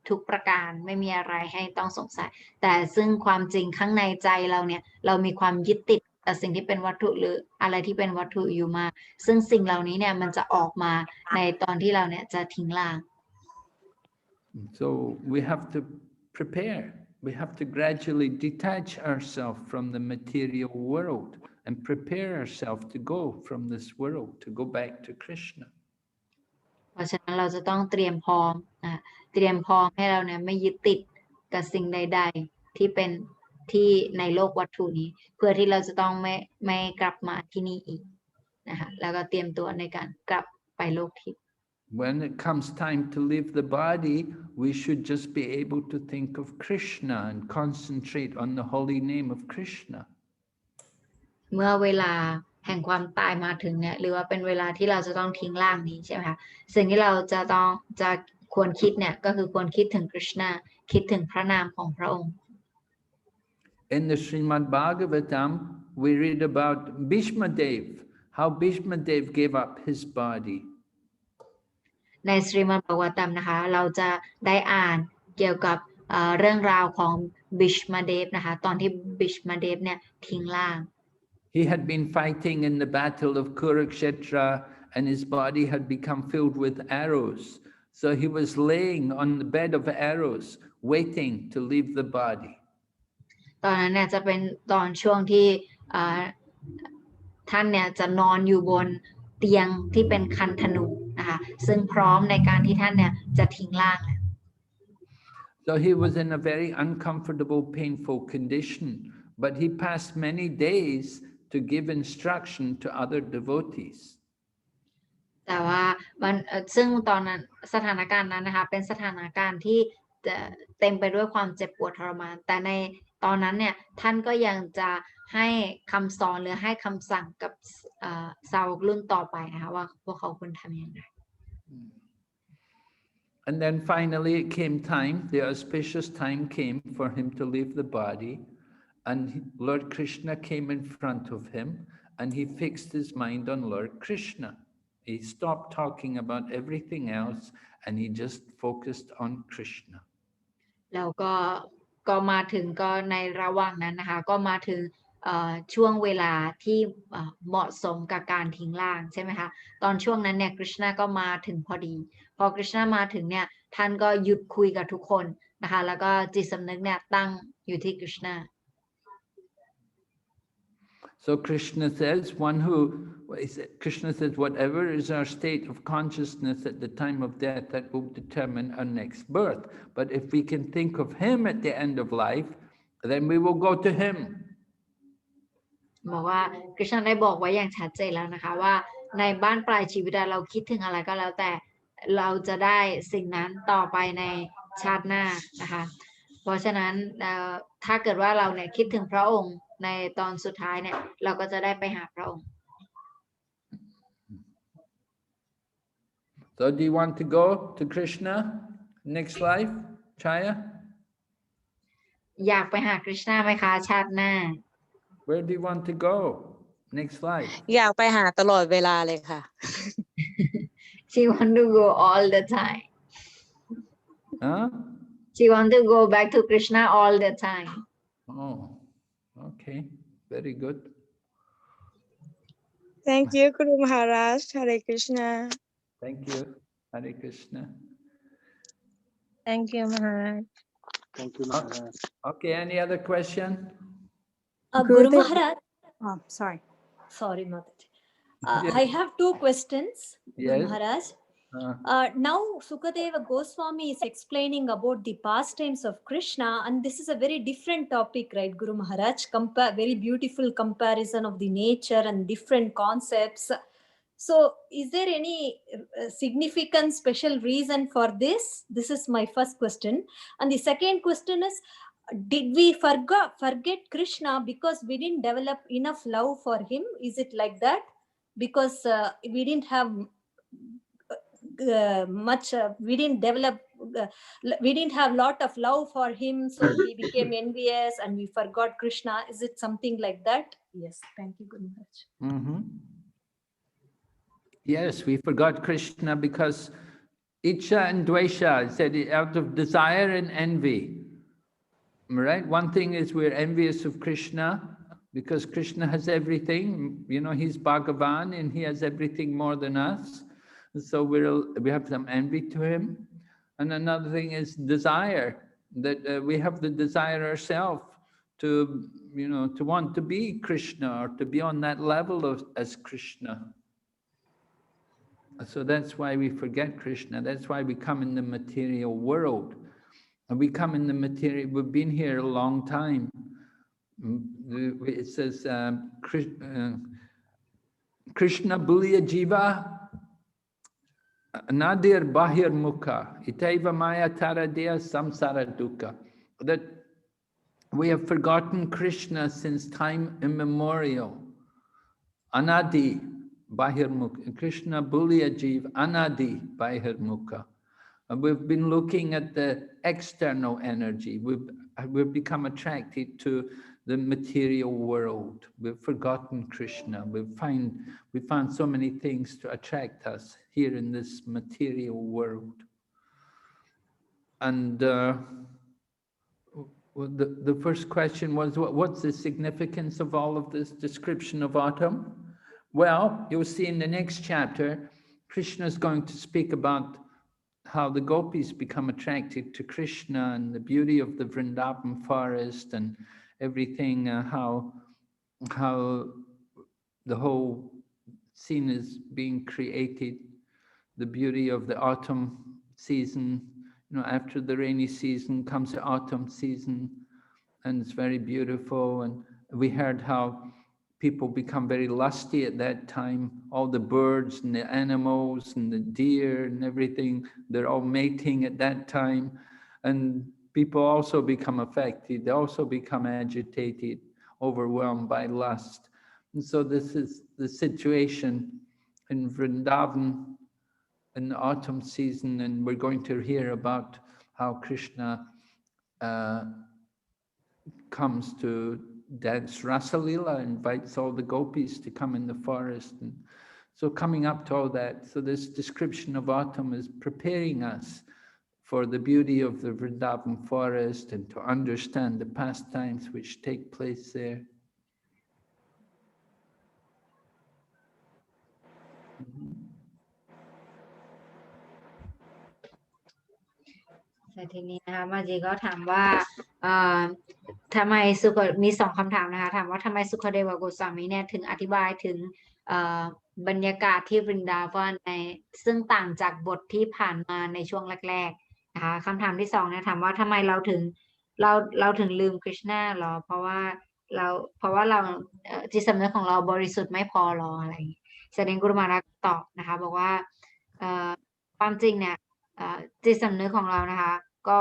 ทุกประการไม่มีอะไรให้ต้องสงสัยแต่ซึ่งความจริงข้างในใจเราเนี่ยเรามีความยึดติดกับสิ่งที่เป็นวัตถุหรืออะไรที่เป็นวัตถุอยู่มาซึ่งสิ่งเหล่านี้เนี่ยมันจะออกมาในตอนที่เราเนี่ยจะทิ้งร่าง So we have to prepare. We have to gradually detach ourselves from the material world and prepare ourselves to go from this world, to go back to Krishna. เพราะฉะนั้นเราจะต้องเตรียมพร้อมให้เราเนี่ยไม่ยึดติดกับสิ่งใดๆที่เป็นที่ในโลกวัตถุนี้เพื่อที่เราจะต้องไม่กลับมาที่นี่อีกนะคะแล้วก็เตรียมตัวในการกลับไปโลกทิพย์ When it comes time to leave the body, we should just be able to think of Krishna and concentrate on the holy name of Krishna. เมื่อเวลาแห่งความตายมาถึงเนี่ยหรือว่าเป็นเวลาที่เราจะต้องทิ้งร่างนี้ใช่ไหมคะสิ่งที่เราจะควรคิดเนี่ยก็คือควรคิดถึง Krishna คิดถึงพระนามของพระองค์ In the Srimad Bhagavatam, we read about Bhishma Dev, how Bhishma Dev gave up his body. ในสรีมัดภาวตัมนะคะเราจะได้อ่านเกี่ยวกับเรื่องราวของบิชมาเดฟนะคะตอนที่บิชมาเดฟเนี่ยทิ้งร่าง He had been fighting in the battle of Kurukshetra and his body had become filled with arrows. So he was laying on the bed of arrows, waiting to leave the body. ตอนนั้นเนี่ยจะเป็นตอนช่วงที่ท่านเนี่ยจะนอนอยู่บนเตียงที่เป็นคันธนูนะคะซึ่งพร้อมในการที่ท่านเนี่ยจะทิ้งร่าง So he was in a very uncomfortable, painful condition, but he passed many days to give instruction to other devotees. แต่ว่าซึ่งตอนนั้นสถานการณ์นั้นนะคะเป็นสถานการณ์ที่เต็มไปด้วยความเจ็บปวดทรมานแต่ในตอนนั้นเนี่ยท่านก็ยังจะให้คำสอนหรือให้คำสั่งกับสาวกรุ่นต่อไปนะคะว่าพวกเขาควรทำอย่างไร And then finally it came time, the auspicious time came for him to leave the body, and Lord Krishna came in front of him and he fixed his mind on Lord Krishna. He stopped talking about everything else and he just focused on Krishna. แล้วก็มาถึงก็ในระหว่างนั้นนะคะก็มาถึงช่วงเวลาที่เหมาะสมกับการทิ้งร่างใช่ไหมคะตอนช่วงนั้นเนี่ยกฤษณะก็มาถึงพอดีพอกฤษณะมาถึงเนี่ยท่านก็หยุดคุยกับทุกคนนะคะแล้วก็จิตสำนึกเนี่ยตั้งอยู่ที่กฤษณะ So Krishna says, whatever is our state of consciousness at the time of death, that will determine our next birth. But if we can think of him at the end of life, then we will go to him. บอกว่าคริชนาได้บอกไว้อย่างชัดเจนแล้วนะคะว่าในบ้านปลายชีวิตเราคิดถึงอะไรก็แล้วแต่เราจะได้สิ่งนั้นต่อไปในชาติหน้านะคะเพราะฉะนั้นถ้าเกิดว่าเราเนี่ยคิดถึงพระองค์ในตอนสุดท้ายเนี่ยเราก็จะได้ไปหาพระองค์ So do you want to go to Krishna next life, Chaya? อยากไปหาคริชนาไหมคะชาติหน้า Where do you want to go next life? อยากไปหาตลอดเวลาเลยค่ะ She want to go all the time. Huh? She want to go back to Krishna all the time. Oh, okay. Very good. Thank you, Guru Maharaj. Hare Krishna. Thank you. Hare Krishna. Thank you, Maharaj. Thank you, Maharaj. Okay, any other question? Guru Maharaj. Oh, sorry. Sorry, Mataji. Yes. I have two questions, Guru Yes. Maharaj. Now Sukadeva Goswami is explaining about the pastimes of Krishna, and this is a very different topic, right, Guru Maharaj? Very beautiful comparison of the nature and different concepts. So is there any significant special reason for this? This is my first question. And the second question is, did we forget Krishna because we didn't develop enough love for him? Is it like that? Because we didn't have we didn't develop, we didn't have lot of love for him, so we became envious and we forgot Krishna. Is it something like that? Yes, thank you, Guru Maharaj. Mm-hmm. Yes, we forgot Krishna because Icha and Dvesha, said it out of desire and envy. Right? One thing is we're envious of Krishna because Krishna has everything. You know, he's Bhagavan and he has everything more than us. So we have some envy to him. And another thing is desire, that we have the desire ourselves to, you know, to want to be Krishna or to be on that level as Krishna. So that's why we forget Krishna. That's why we come in the material world. And we come in the material, we've been here a long time. It says, Krishna Bulya Jiva Nadir Bahir Mukha, Itaiva Maya Taradea Samsara Dukkha. That we have forgotten Krishna since time immemorial. Anadi Bahir Mukha, Krishna Bulya Jiv Anadi Bahir Mukha. And we've been looking at the external energy. We've become attracted to the material world. We've forgotten Krishna. We found so many things to attract us here in this material world. And the first question was, what's the significance of all of this description of autumn? Well, you'll see in the next chapter, Krishna is going to speak about how the gopis become attracted to Krishna and the beauty of the Vrindavan forest and everything, how the whole scene is being created, the beauty of the autumn season. You know, after the rainy season comes the autumn season, and it's very beautiful. And we heard how people become very lusty at that time. All the birds and the animals and the deer and everything, they're all mating at that time. And people also become affected. They also become agitated, overwhelmed by lust. And so this is the situation in Vrindavan in the autumn season. And we're going to hear about how Krishna comes to dance Rasa Lila, invites all the gopis to come in the forest. And so coming up to all that, so this description of autumn is preparing us for the beauty of the Vrindavan forest and to understand the pastimes which take place there. Mhm. แต่ทีนี้นะคะมาจีก็ถามว่าเอ่อทำไมสุขมีสองคำถามนะคะถามว่าทำไมสุขเดวโกสวามีเนี่ยถึงอธิบายถึงเอ่อบรรยากาศที่บรินดาวันในซึ่งต่างจากบทที่ผ่านมาในช่วงแรกๆนะคะคำถามที่สองเนี่ยถามว่าทำไมเราถึงลืมคริชนาหรอเพราะว่าเราจิตสำนึกของเราบริสุทธิ์ไม่พอหรออะไรอย่างงี้แสดงกุลมารักตอบนะคะบอกว่าความจริงเนี่ยจิตสำนึกของเรานะคะก็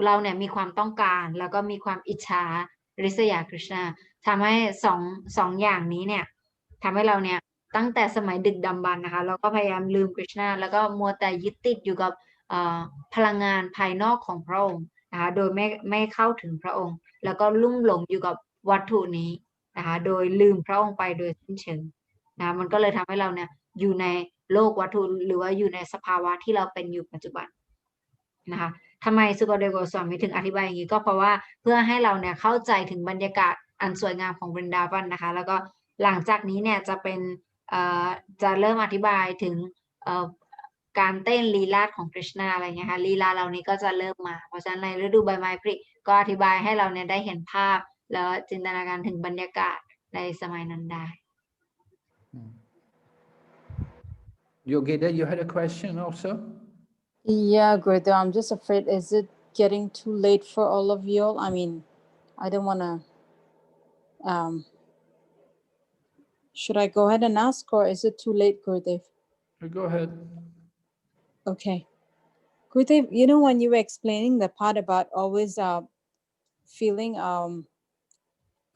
เราเนี่ยมีความต้องการแล้วก็มีความอิจฉาริษยาคริชนาทำให้สองอย่างนี้เนี่ยทำให้เราเนี่ยตั้งแต่สมัยดึกดำบรรพ์นะคะเราก็พยายามลืมคริชนาแล้วก็มัวแต่ยึดติดอยู่กับพลังงานภายนอกของพระองค์นะคะโดยไม่เข้าถึงพระองค์แล้วก็ลุ่มหลงอยู่กับวัตถุนี้นะคะโดยลืมพระองค์ไปโดยสิ้นเชิงนะมันก็เลยทำให้เราเนี่ยอยู่ในโลกวัตถุหรือว่าอยู่ในสภาวะที่เราเป็นอยู่ปัจจุบันนะคะทำไมสุกเดโกสวามีถึงอธิบายอย่างนี้ก็เพราะว่าเพื่อให้เราเนี่ยเข้าใจถึงบรรยากาศอันสวยงามของบรินดาวันนะคะแล้วก็หลังจากนี้เนี่ยจะเป็นจะเริ่มอธิบายถึงการเต้นลีลาดของคริชนาอะไรเงี้ยค่ะลีลาเหล่านี้ก็จะเริ่มมาเพราะฉะนั้นในฤดูใบไม้ผลิก็อธิบายให้เราเนี่ยได้เห็นภาพแล้วจินตนาการถึงบรรยากาศในสมัยนั้นได้ Yogita, you had a question also? Yeah, Gurudev, I'm just afraid, is it getting too late for all of you all? I mean, I don't want to, should I go ahead and ask, or is it too late, Gurudev? Go ahead. Okay. Gurudev, you know, when you were explaining the part about always feeling,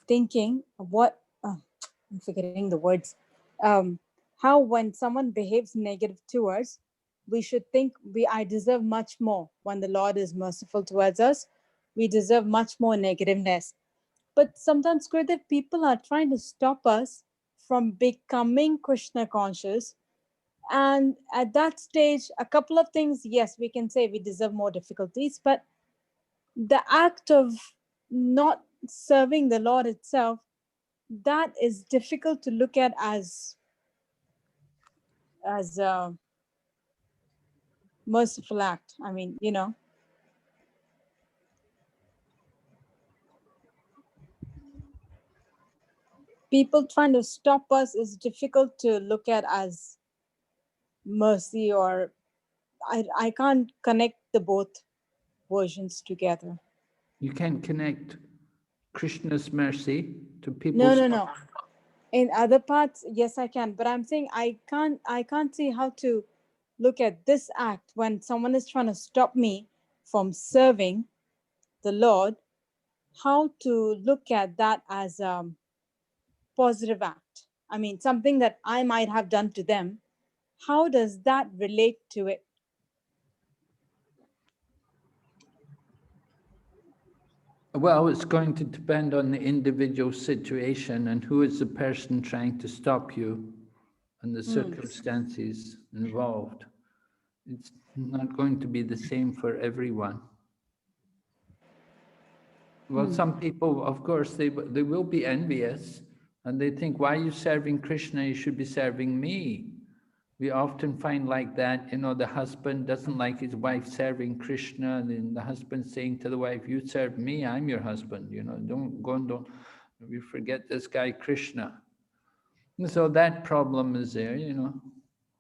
thinking of what, I'm forgetting the words, how when someone behaves negative to us, we should think I deserve much more. When the Lord is merciful towards us, we deserve much more negativeness. But sometimes, Gurudev, people are trying to stop us from becoming Krishna conscious. And at that stage, a couple of things, yes, we can say we deserve more difficulties, but the act of not serving the Lord itself, that is difficult to look at as a merciful act. I mean, you know. People trying to stop us is difficult to look at as mercy, or I can't connect the both versions together. You can't connect Krishna's mercy to people. No. In other parts, yes, I can. But I'm saying I can't see how to look at this act when someone is trying to stop me from serving the Lord, how to look at that as a positive act. I mean, something that I might have done to them. How does that relate to it? Well, it's going to depend on the individual situation and who is the person trying to stop you and the circumstances involved. It's not going to be the same for everyone. Well, some people, of course, they will be envious And they think, why are you serving Krishna? You should be serving me. We often find like that, the husband doesn't like his wife serving Krishna, and then the husband saying to the wife, you serve me, I'm your husband, don't we forget this guy Krishna. And so that problem is there,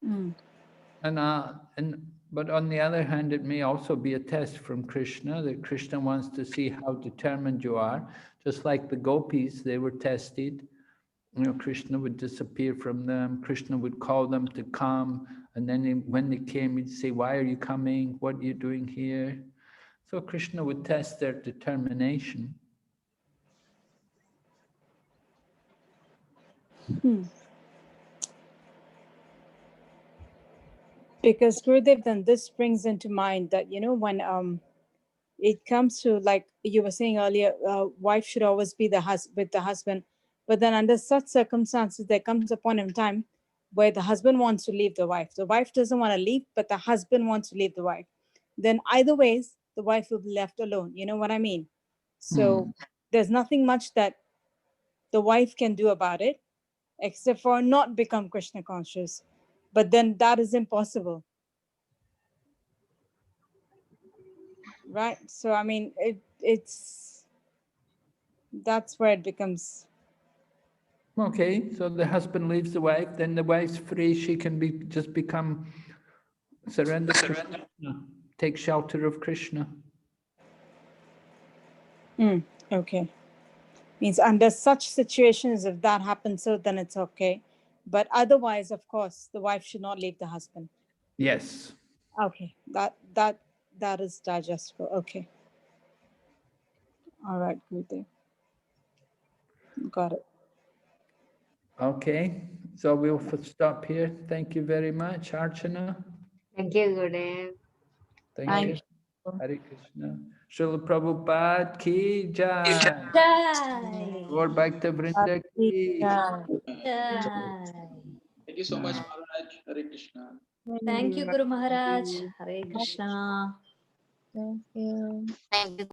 Mm. But on the other hand, it may also be a test from Krishna, that Krishna wants to see how determined you are. Just like the gopis, they were tested. Krishna would disappear from them. Krishna would call them to come. And then when they came, he'd say, why are you coming? What are you doing here? So Krishna would test their determination. Because Gurudev, then this brings into mind that, when it comes to, like you were saying earlier, wife should always be with the husband. But then under such circumstances, there comes a point in time where the husband wants to leave the wife. The wife doesn't want to leave, but the husband wants to leave the wife. Then either ways, the wife will be left alone. You know what I mean? So there's nothing much that the wife can do about it, except for not become Krishna conscious. But then that is impossible. Right? So, I mean, that's where it becomes. Okay, so the husband leaves the wife, then the wife's free, she can just become surrender to Krishna, take shelter of Krishna. Okay. Means under such situations, if that happens, so then it's okay. But otherwise, of course, the wife should not leave the husband. Yes. Okay, that is digestible. Okay. All right, Gurudev. Got it. Okay, so we'll stop here. Thank you very much, Archana. Thank you, Gurudev. Thank you. Hare Krishna. Srila Prabhupada ki jai. Jai. Gaur Bhakta Vrinda ki. Jai. Thank you so much, Maharaj. Hare Krishna. Thank you, Guru Maharaj. Hare Krishna. Thank you. Thank you.